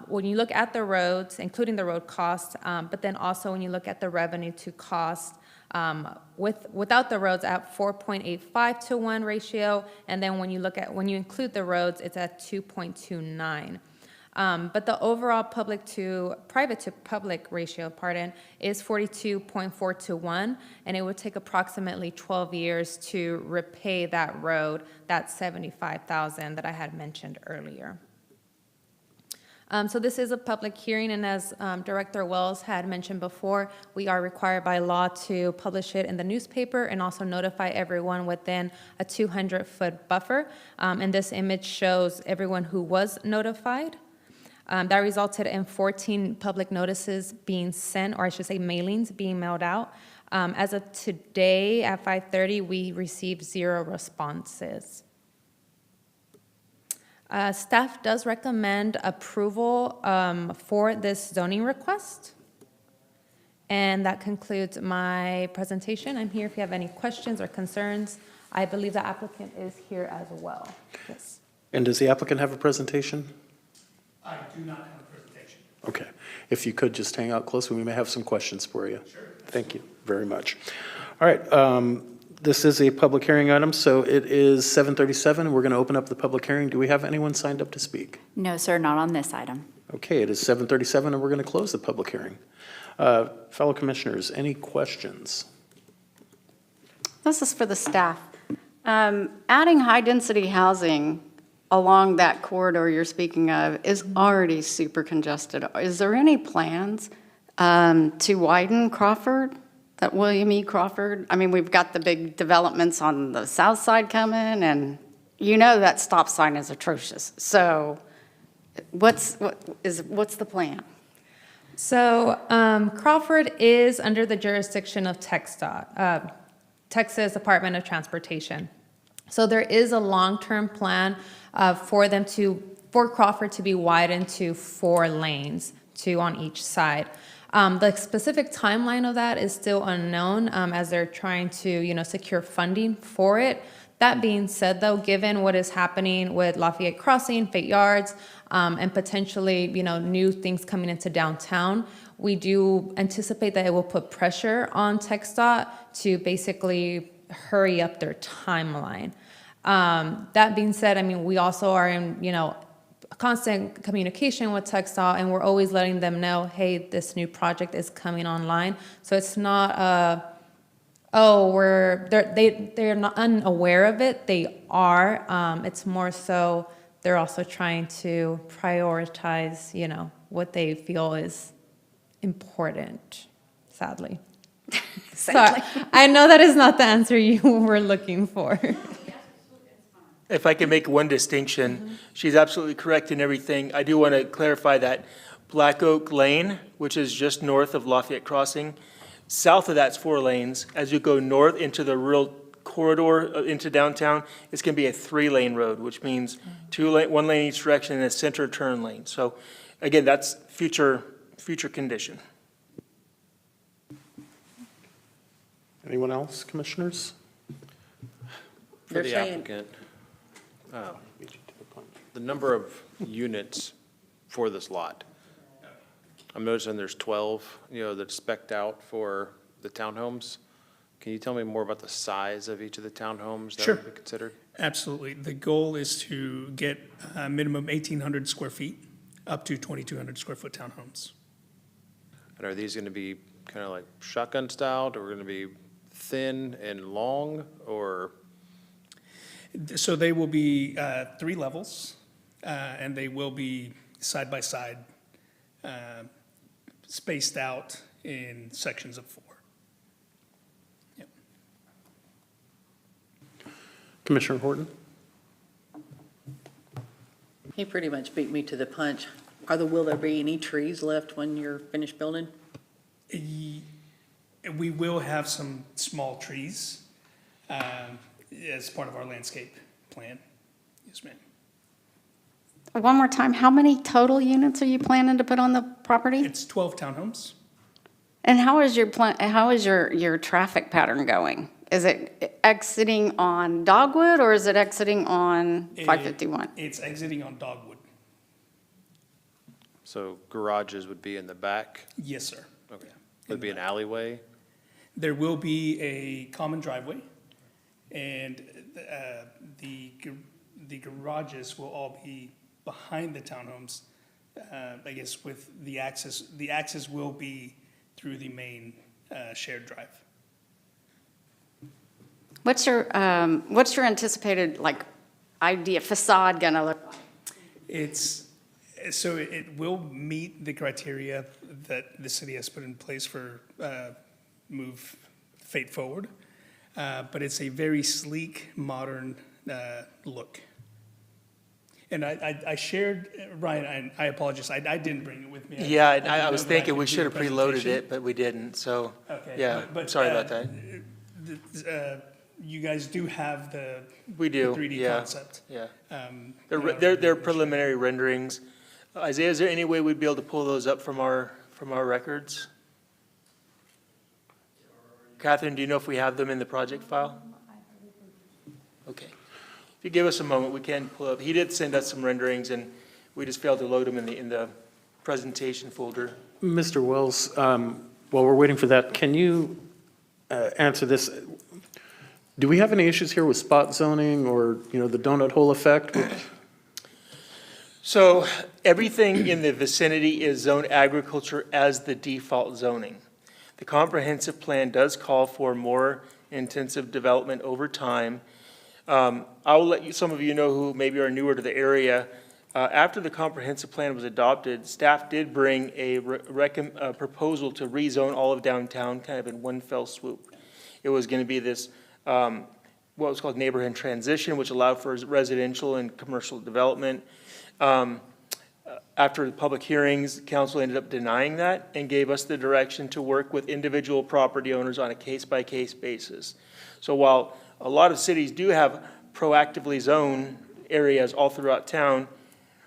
when you look at the roads, including the road cost, but then also when you look at the revenue to cost without the roads at 4.85 to 1 ratio, and then when you include the roads, it's at 2.29. But the overall private to public ratio, is 42.4 to 1, and it would take approximately 12 years to repay that road, that $75,000 that I had mentioned earlier. So this is a public hearing, and as Director Wells had mentioned before, we are required by law to publish it in the newspaper and also notify everyone within a 200-foot buffer. And this image shows everyone who was notified. That resulted in 14 public notices being sent, or I should say mailings being mailed out. As of today at 5:30, we received 0 responses. Staff does recommend approval for this zoning request. And that concludes my presentation. I'm here if you have any questions or concerns. I believe the applicant is here as well. Yes. And does the applicant have a presentation? I do not have a presentation. Okay. If you could just hang out close, we may have some questions for you. Sure. Thank you very much. All right. This is a public hearing item, so it is 7:37. We're going to open up the public hearing. Do we have anyone signed up to speak? No, sir, not on this item. Okay, it is 7:37, and we're going to close the public hearing. Fellow commissioners, any questions? This is for the staff. Adding high-density housing along that corridor you're speaking of is already super congested. Is there any plans to widen Crawford, that William E. Crawford? I mean, we've got the big developments on the south side coming, and that stop sign is atrocious. So what's the plan? So Crawford is under the jurisdiction of TxDOT, Texas Department of Transportation. So there is a long-term plan for Crawford to be widened to 4 lanes, 2 on each side. The specific timeline of that is still unknown as they're trying to, secure funding for it. That being said, though, given what is happening with Lafayette Crossing, Fayette Yards, and potentially, new things coming into downtown, we do anticipate that it will put pressure on TxDOT to basically hurry up their timeline. That being said, we also are in, constant communication with TxDOT, and we're always letting them know, hey, this new project is coming online. So it's not they're not unaware of it. They are. It's more so they're also trying to prioritize, what they feel is important, sadly. Sorry, I know that is not the answer you were looking for. If I can make one distinction, she's absolutely correct in everything. I do want to clarify that Black Oak Lane, which is just north of Lafayette Crossing, south of that's 4 lanes. As you go north into the real corridor into downtown, it's going to be a 3-lane road, which means 1 lane each direction and a center turn lane. So again, that's future condition. Anyone else, commissioners? For the applicant, the number of units for this lot. I'm noticing there's 12, that's spec'd out for the townhomes. Can you tell me more about the size of each of the townhomes that Sure. would be considered? Absolutely. The goal is to get a minimum 1,800 square feet up to 2,200 square foot townhomes. And are these going to be kind of like shotgun styled, or going to be thin and long, or? So they will be 3 levels, and they will be side by side, spaced out in sections of 4. Yep. Commissioner Horton? He pretty much beat me to the punch. Will there be any trees left when you're finished building? We will have some small trees as part of our landscape plan. Yes, ma'am. One more time, how many total units are you planning to put on the property? It's 12 townhomes. And how is your traffic pattern going? Is it exiting on Dogwood or is it exiting on 551? It's exiting on Dogwood. So garages would be in the back? Yes, sir. Okay. Would it be an alleyway? There will be a common driveway, and the garages will all be behind the townhomes. I guess with the access will be through the main shared drive. What's your anticipated, like, idea facade gonna look like? So it will meet the criteria that the city has put in place for Move Fate Forward, but it's a very sleek, modern look. And I shared, Ryan, I apologize, I didn't bring it with me. Yeah, I didn't I know was that I thinking we could do should have the preloaded presentation. it, but we didn't, so, Okay, yeah, but, sorry about that. You guys do have the We do, 3D yeah, concept. yeah. Um, They're preliminary renderings. Isaiah, is there any way we'd be able to pull those up from our records? Catherine, do you know if we have them in the project file? Okay. If you give us a moment, we can pull up. He did send us some renderings, and we just failed to load them in the presentation folder. Mr. Wells, while we're waiting for that, can you answer this? Do we have any issues here with spot zoning or, the donut hole effect? So everything in the vicinity is zoned agriculture as the default zoning. The comprehensive plan does call for more intensive development over time. I will let some of you know who maybe are newer to the area. After the comprehensive plan was adopted, staff did bring a proposal to rezone all of downtown kind of in one fell swoop. It was going to be this, what was called neighborhood transition, which allowed for residential and commercial development. After the public hearings, council ended up denying that and gave us the direction to work with individual property owners on a case-by-case basis. So while a lot of cities do have proactively zoned areas all throughout town,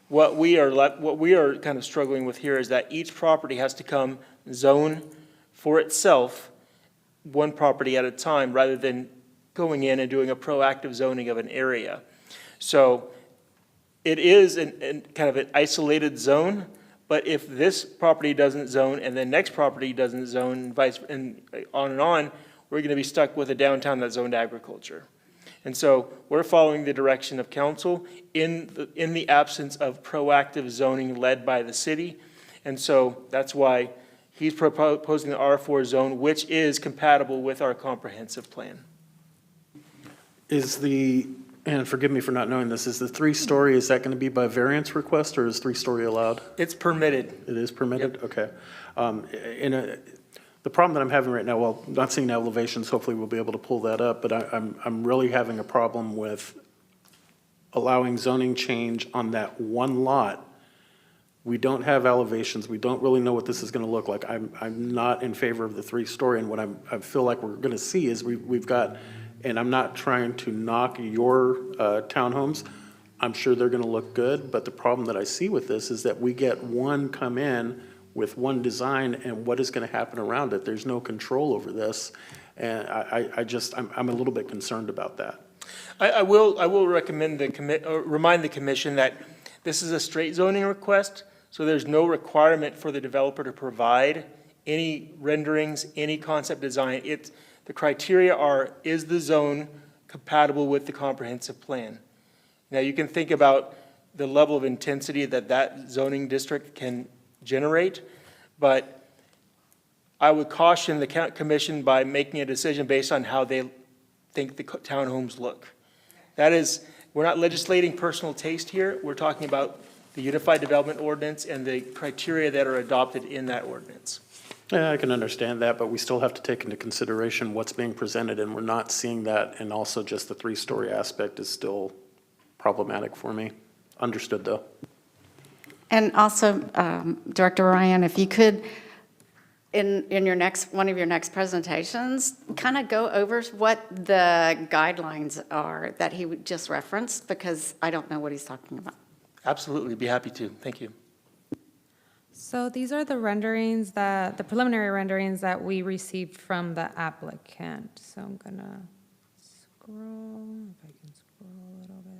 what we are kind of struggling with here is that each property has to come zone for itself, one property at a time, rather than going in and doing a proactive zoning of an area. So it is kind of an isolated zone, but if this property doesn't zone and the next property doesn't zone, and on, we're going to be stuck with a downtown that's zoned agriculture. And so we're following the direction of council in the absence of proactive zoning led by the city. And so that's why he's proposing the R4 zone, which is compatible with our comprehensive plan. And forgive me for not knowing this, is the 3-story, is that going to be by variance request or is 3-story allowed? It's permitted. It is permitted? Okay. The problem that I'm having right now, well, not seeing elevations, hopefully we'll be able to pull that up, but I'm really having a problem with allowing zoning change on that one lot. We don't have elevations. We don't really know what this is going to look like. I'm not in favor of the 3-story, and what I feel like we're going to see is we've got, and I'm not trying to knock your townhomes. I'm sure they're going to look good, but the problem that I see with this is that we get one come in with one design, and what is going to happen around it? There's no control over this, and I'm a little bit concerned about that. I will recommend remind the commission that this is a straight zoning request, so there's no requirement for the developer to provide any renderings, any concept design. The criteria are, is the zone compatible with the comprehensive plan? Now you can think about the level of intensity that zoning district can generate, but I would caution the commission by making a decision based on how they think the townhomes look. That is, we're not legislating personal taste here. We're talking about the Unified Development Ordinance and the criteria that are adopted in that ordinance. Yeah, I can understand that, but we still have to take into consideration what's being presented, and we're not seeing that, and also just the three-story aspect is still problematic for me. Understood, though. And also, Director Ryan, if you could, in one of your next presentations, kind of go over what the guidelines are that he just referenced, because I don't know what he's talking about. Absolutely, be happy to. Thank you. So these are the renderings the preliminary renderings that we received from the applicant. So I'm gonna scroll, if I can scroll a little bit.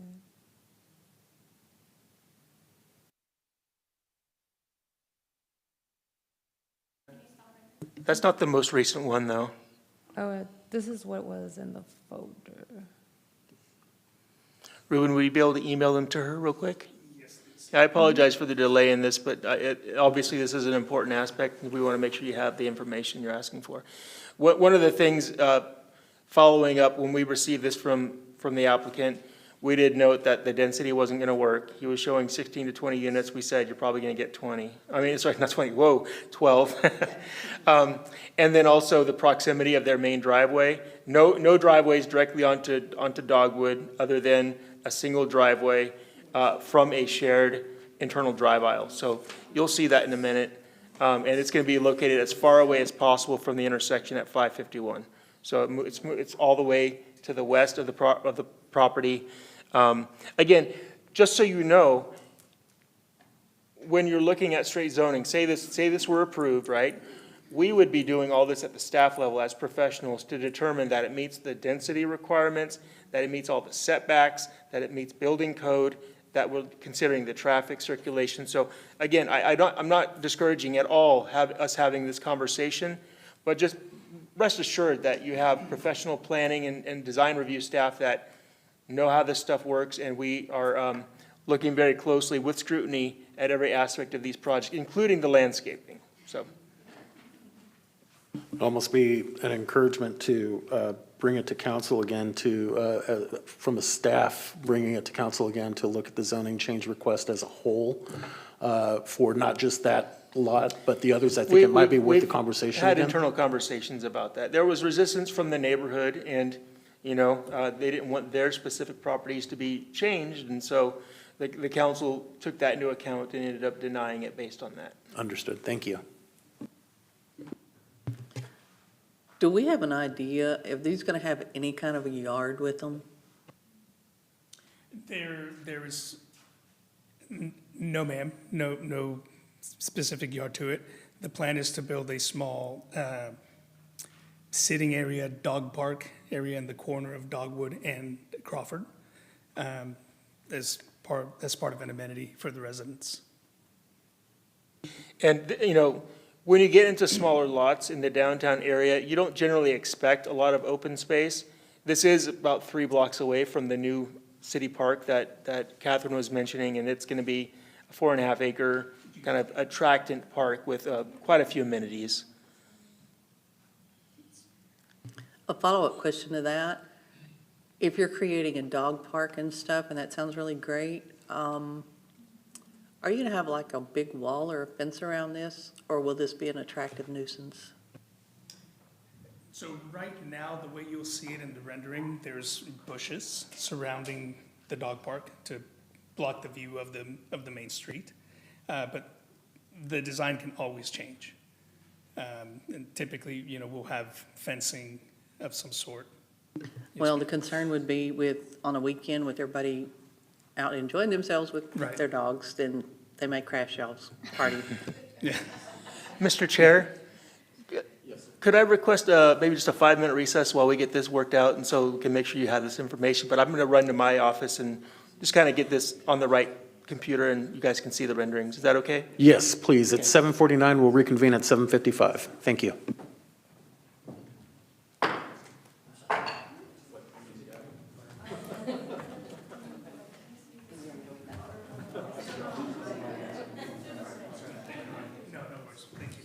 That's not the most recent one, though. Oh, this is what was in the folder. Ruben, will you be able to email them to her real quick? Yeah, I apologize for the delay in this, but obviously this is an important aspect, and we want to make sure you have the information you're asking for. One of the things, following up, when we received this from the applicant, we did note that the density wasn't going to work. He was showing 16 to 20 units. We said, you're probably going to get 20. I mean, sorry, not 20, whoa, 12. And then also the proximity of their main driveway. No driveways directly onto Dogwood, other than a single driveway from a shared internal drive aisle. So you'll see that in a minute. And it's going to be located as far away as possible from the intersection at 551. So it's all the way to the west of the property. Again, just so you know, when you're looking at straight zoning, say this were approved, right? We would be doing all this at the staff level as professionals to determine that it meets the density requirements, that it meets all the setbacks, that it meets building code, that we're considering the traffic circulation. So again, I'm not discouraging at all us having this conversation, but just rest assured that you have professional planning and design review staff that know how this stuff works, and we are looking very closely with scrutiny at every aspect of these projects, including the landscaping. So, It'd almost be an encouragement to bring it to council again from a staff, bringing it to council again to look at the zoning change request as a whole for not just that lot, but the others. I think it might be worth the conversation We've had again. internal conversations about that. There was resistance from the neighborhood, and they didn't want their specific properties to be changed, and so the council took that into account and ended up denying it based on that. Understood. Thank you. Do we have an idea if these going to have any kind of a yard with them? There is no, ma'am, no specific yard to it. The plan is to build a small sitting area, dog park area in the corner of Dogwood and Crawford, as part of an amenity for the residents. And, when you get into smaller lots in the downtown area, you don't generally expect a lot of open space. This is about 3 blocks away from the new city park that Catherine was mentioning, and it's going to be a 4.5 acre kind of attractant park with quite a few amenities. A follow-up question to that, if you're creating a dog park and stuff, and that sounds really great, are you going to have like a big wall or a fence around this, or will this be an attractive nuisance? So right now, the way you'll see it in the rendering, there's bushes surrounding the dog park to block the view of the main street. But the design can always change. And typically, we'll have fencing of some sort. Well, the concern would be on a weekend with everybody out enjoying themselves with Right. their dogs, then they may crash y'all's party. Yeah. Mr. Chair, could I request maybe just a 5-minute recess while we get this worked out, and so we can make sure you have this information? But I'm going to run to my office and just kind of get this on the right computer, and you guys can see the renderings. Is that okay? Yes, please. It's 7:49. We'll reconvene at 7:55. Thank you. No worries. Thank you.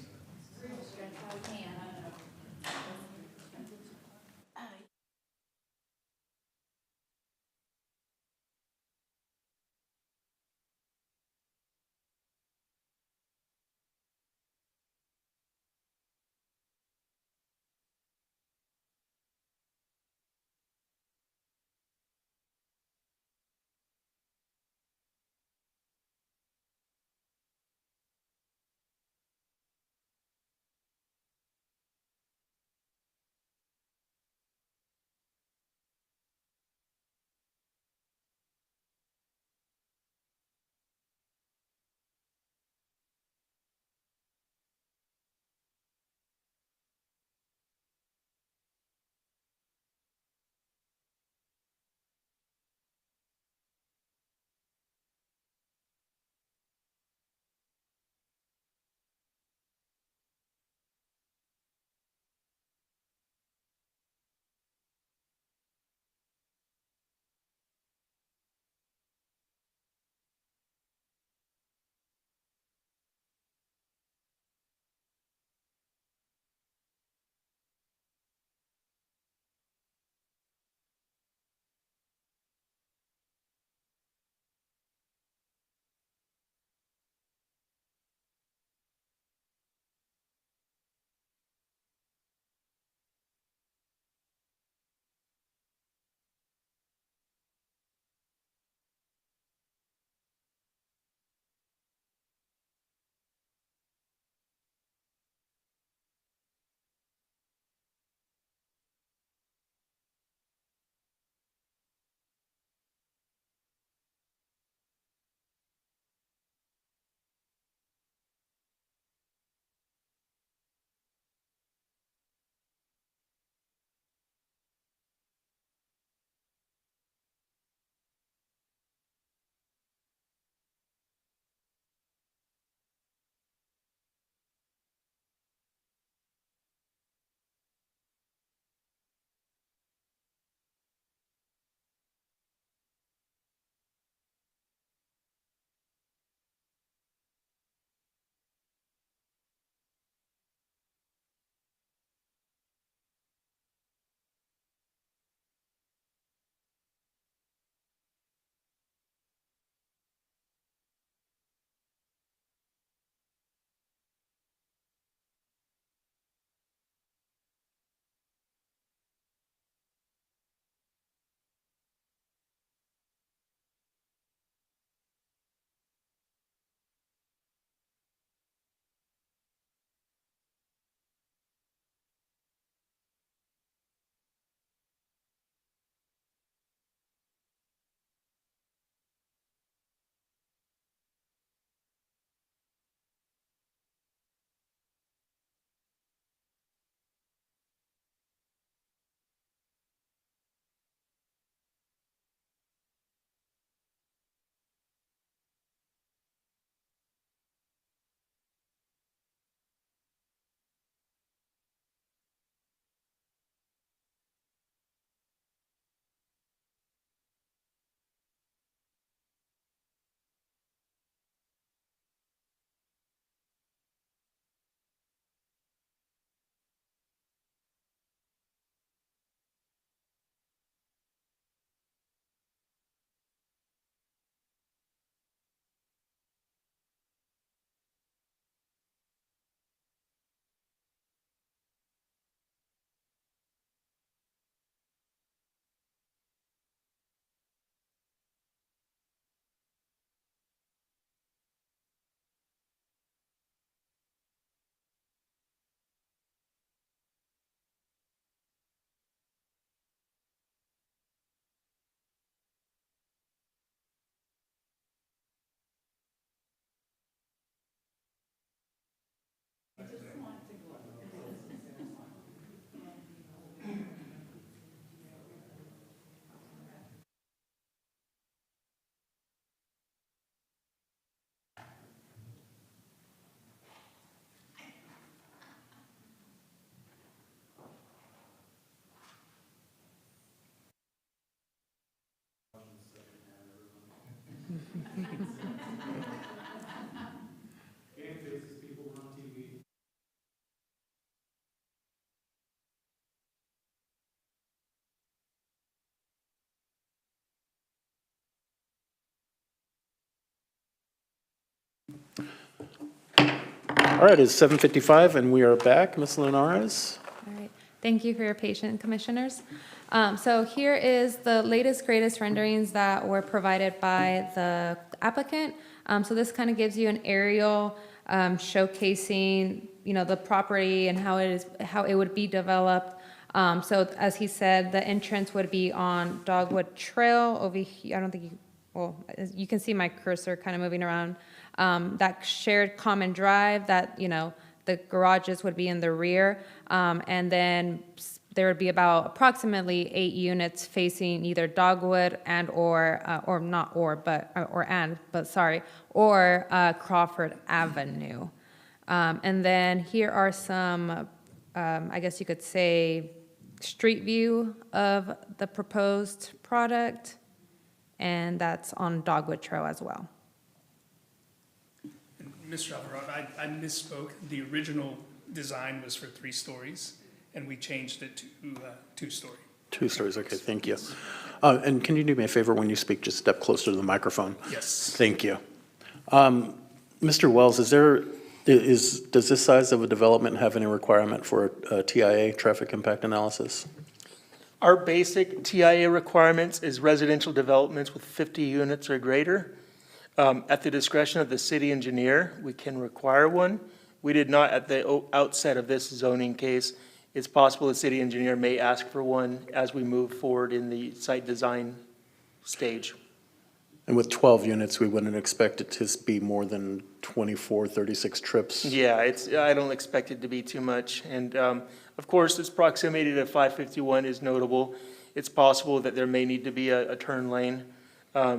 All right, it's 7:55 and we are back. Ms. Linares? All right. Thank you for your patience, Commissioners. So here is the latest, greatest renderings that were provided by the applicant. So this kind of gives you an aerial showcasing, the property and how it would be developed. So as he said, the entrance would be on Dogwood Trail over here. I don't think you can see my cursor kind of moving around. That shared common drive that, the garages would be in the rear. And then there would be about approximately 8 units facing either Dogwood or Crawford Avenue. And then here are some, I guess you could say, street view of the proposed product, and that's on Dogwood Trail as well. Mr. Alvarado, I misspoke. The original design was for 3 stories, and we changed it to 2-story. 2 stories, okay, thank you. And can you do me a favor when you speak, just step closer to the microphone? Yes. Thank you. Mr. Wells, does this size of a development have any requirement for a TIA, traffic impact analysis? Our basic TIA requirements is residential developments with 50 units or greater. At the discretion of the city engineer, we can require one. We did not at the outset of this zoning case. It's possible the city engineer may ask for one as we move forward in the site design stage. And with 12 units, we wouldn't expect it to be more than 24, 36 trips? Yeah, I don't expect it to be too much. And of course, its proximity to 551 is notable. It's possible that there may need to be a turn lane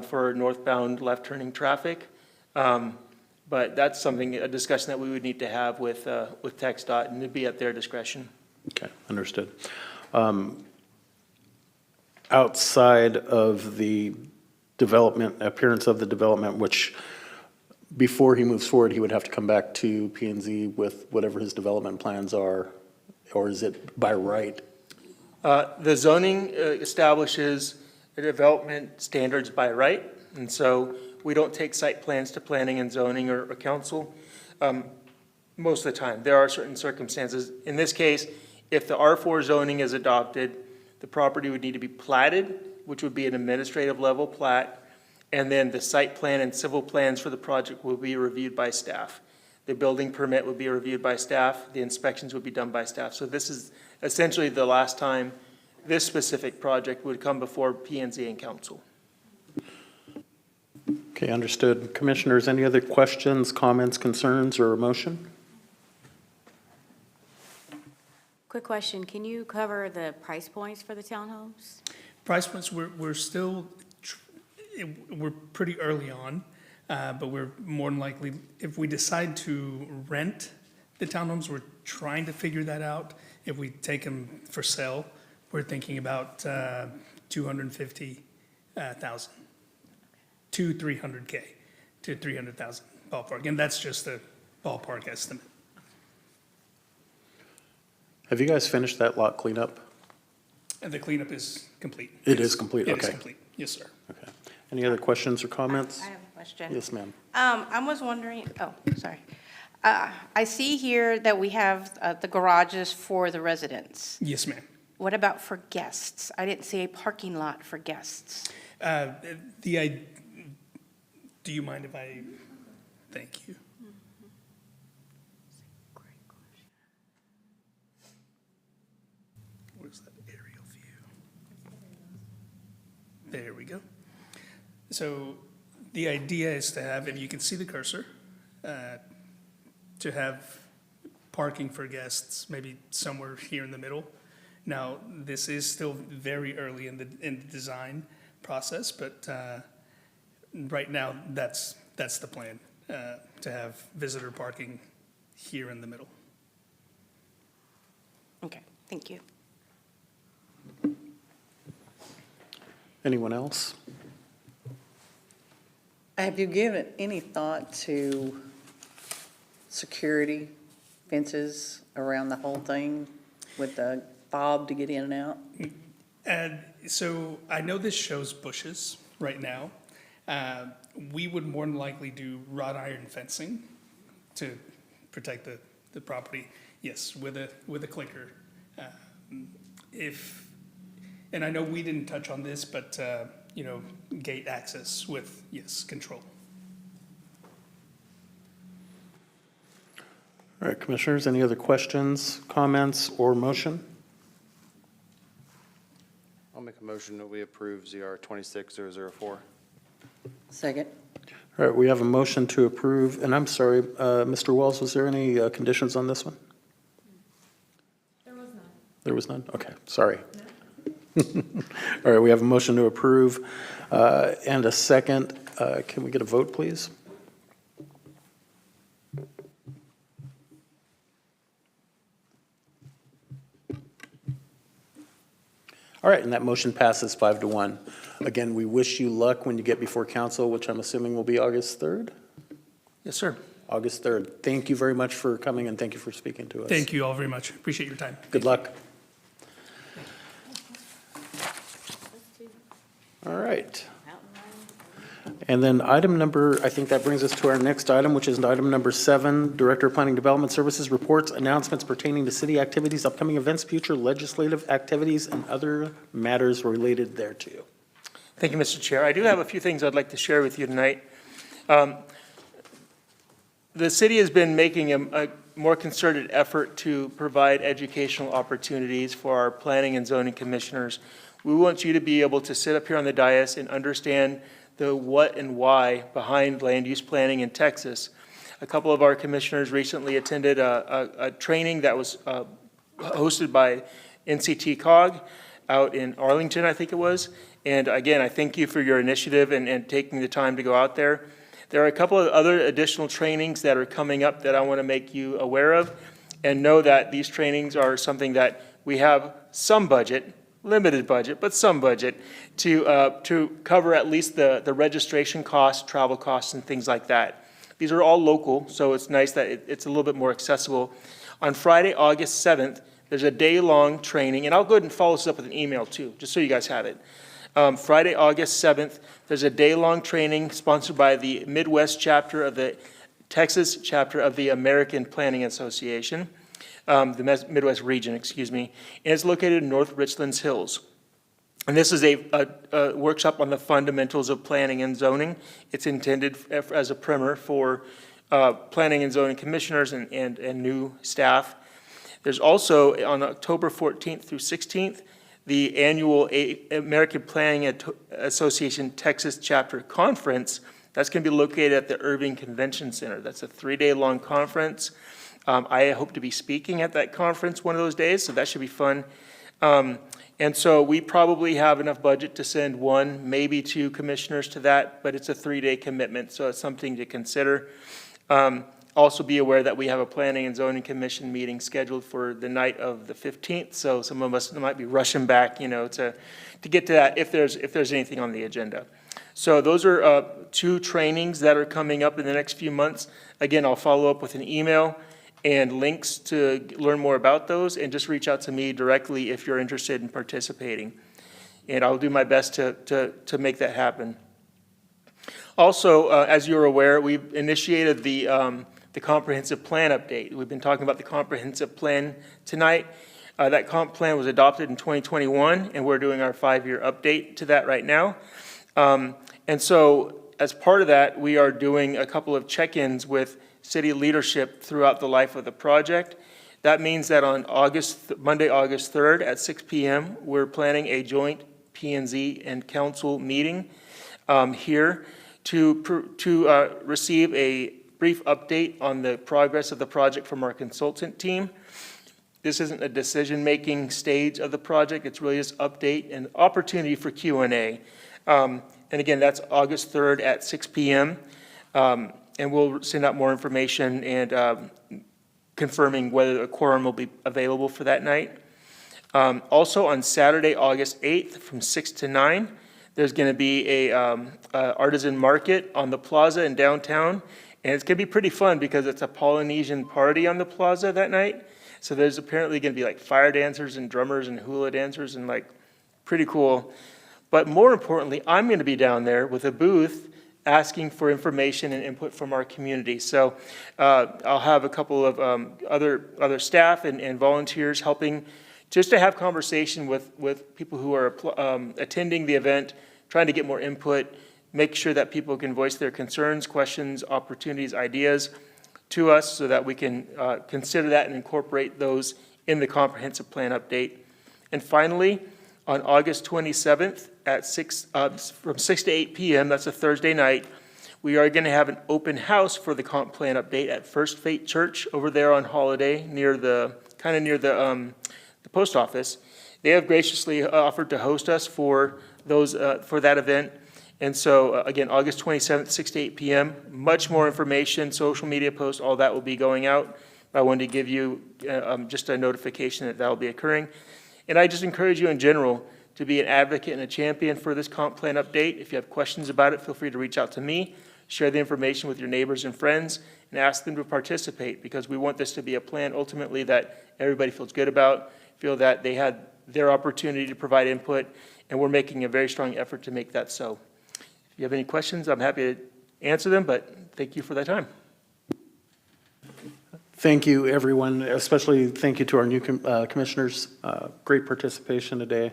for northbound left turning traffic. But that's a discussion that we would need to have with TxDOT, and it'd be at their discretion. Okay, understood. Outside of the appearance of the development, which before he moves forward, he would have to come back to P&Z with whatever his development plans are, or is it by right? The zoning establishes the development standards by right, and so we don't take site plans to planning and zoning or council most of the time. There are certain circumstances. In this case, if the R4 zoning is adopted, the property would need to be platted, which would be an administrative level plat, and then the site plan and civil plans for the project will be reviewed by staff. The building permit would be reviewed by staff, the inspections would be done by staff. So this is essentially the last time this specific project would come before P&Z and council. Okay, understood. Commissioners, any other questions, comments, concerns, or a motion? Quick question, can you cover the price points for the townhomes? Price points, we're still, we're pretty early on, but we're more than likely, if we decide to rent the townhomes, we're trying to figure that out. If we take them for sale, we're thinking about 250,000 to 300K to 300,000 ballpark, and that's just a ballpark estimate. Have you guys finished that lot cleanup? And the cleanup is complete. It is complete, It is okay. complete, yes, sir. Okay. Any other questions or comments? I have a question. Yes, ma'am. I was wondering, sorry. I see here that we have the garages for the residents. Yes, ma'am. What about for guests? I didn't see a parking lot for guests. Do you mind if I, thank you. Where's that aerial view? There we go. So the idea is to have, if you can see the cursor, to have parking for guests, maybe somewhere here in the middle. Now, this is still very early in the design process, but right now, that's the plan, to have visitor parking here in the middle. Okay, thank you. Anyone else? Have you given any thought to security fences around the whole thing with the fob to get in and out? And so I know this shows bushes right now. We would more than likely do wrought iron fencing to protect the property, yes, with a clicker. And I know we didn't touch on this, but, gate access with, yes, control. All right, Commissioners, any other questions, comments, or motion? I'll make a motion that we approve ZR 26004. Second. All right, we have a motion to approve, and I'm sorry, Mr. Wells, was there any conditions on this one? There was none. There was none? Okay, sorry. All right, we have a motion to approve and a second. Can we get a vote, please? All right, and that motion passes 5-1. Again, we wish you luck when you get before council, which I'm assuming will be August 3rd? Yes, sir. August 3rd. Thank you very much for coming, and thank you for speaking to us. Thank you all very much. Appreciate your time. Good luck. All right. And then item number, I think that brings us to our next item, which is item number 7, Director of Planning Development Services reports, announcements pertaining to city activities, upcoming events, future legislative activities, and other matters related thereto. Thank you, Mr. Chair. I do have a few things I'd like to share with you tonight. The city has been making a more concerted effort to provide educational opportunities for our planning and zoning commissioners. We want you to be able to sit up here on the dais and understand the what and why behind land use planning in Texas. A couple of our commissioners recently attended a training that was hosted by NCT COG out in Arlington, I think it was. And again, I thank you for your initiative and taking the time to go out there. There are a couple of other additional trainings that are coming up that I want to make you aware of, and know that these trainings are something that we have some budget, limited budget, but some budget to cover at least the registration costs, travel costs, and things like that. These are all local, so it's nice that it's a little bit more accessible. On Friday, August 7th, there's a day-long training, and I'll go ahead and follow this up with an email too, just so you guys have it. Friday, August 7th, there's a day-long training sponsored by the Midwest chapter of the Texas chapter of the American Planning Association. The Midwest region, excuse me, and it's located in North Richlands Hills. And this is a workshop on the fundamentals of planning and zoning. It's intended as a primer for planning and zoning commissioners and new staff. There's also, on October 14th through 16th, the annual American Planning Association Texas Chapter Conference. That's going to be located at the Irving Convention Center. That's a 3-day-long conference. I hope to be speaking at that conference one of those days, so that should be fun. And so we probably have enough budget to send 1, maybe 2 commissioners to that, but it's a 3-day commitment, so it's something to consider. Also be aware that we have a Planning and Zoning Commission meeting scheduled for the night of the 15th, so some of us might be rushing back, to get to that if there's anything on the agenda. So those are 2 trainings that are coming up in the next few months. Again, I'll follow up with an email and links to learn more about those, and just reach out to me directly if you're interested in participating. And I'll do my best to make that happen. Also, as you're aware, we've initiated the comprehensive plan update. We've been talking about the comprehensive plan tonight. That comp plan was adopted in 2021, and we're doing our 5-year update to that right now. And so as part of that, we are doing a couple of check-ins with city leadership throughout the life of the project. That means that on Monday, August 3rd at 6 p.m., we're planning a joint P&Z and council meeting here to receive a brief update on the progress of the project from our consultant team. This isn't a decision-making stage of the project. It's really just update and opportunity for Q&A. And again, that's August 3rd at 6 p.m. And we'll send out more information and confirming whether a quorum will be available for that night. Also on Saturday, August 8th from 6 to 9, there's going to be a artisan market on the plaza in downtown. And it's going to be pretty fun because it's a Polynesian party on the plaza that night. So there's apparently going to be like fire dancers and drummers and hula dancers and like pretty cool. But more importantly, I'm going to be down there with a booth asking for information and input from our community. So I'll have a couple of other staff and volunteers helping just to have conversation with people who are attending the event, trying to get more input, make sure that people can voice their concerns, questions, opportunities, ideas to us so that we can consider that and incorporate those in the comprehensive plan update. And finally, on August 27th at from 6 to 8 p.m., that's a Thursday night, we are going to have an open house for the comp plan update at First Faith Church over there on Holiday near the post office. They have graciously offered to host us for that event. And so, again, August 27th, 6 to 8 p.m., much more information, social media posts, all that will be going out. I wanted to give you just a notification that will be occurring. And I just encourage you in general to be an advocate and a champion for this comp plan update. If you have questions about it, feel free to reach out to me, share the information with your neighbors and friends, and ask them to participate, because we want this to be a plan ultimately that everybody feels good about, feel that they had their opportunity to provide input, and we're making a very strong effort to make that so. If you have any questions, I'm happy to answer them, but thank you for that time. Thank you, everyone, especially thank you to our new commissioners. Great participation today.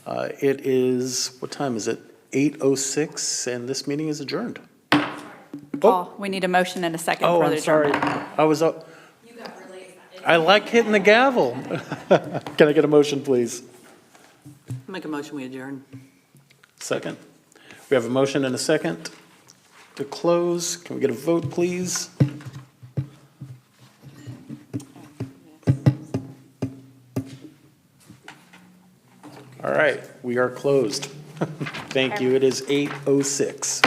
It is, what time is it? 8:06, and this meeting is adjourned. Paul, we need a motion and a second Oh, for the I'm sorry. adjournment. I was up. I like hitting the gavel. Can I get a motion, please? Make a motion, we adjourn. Second. We have a motion and a second to close. Can we get a vote, please? All right, we are closed. Thank you. It is 8:06.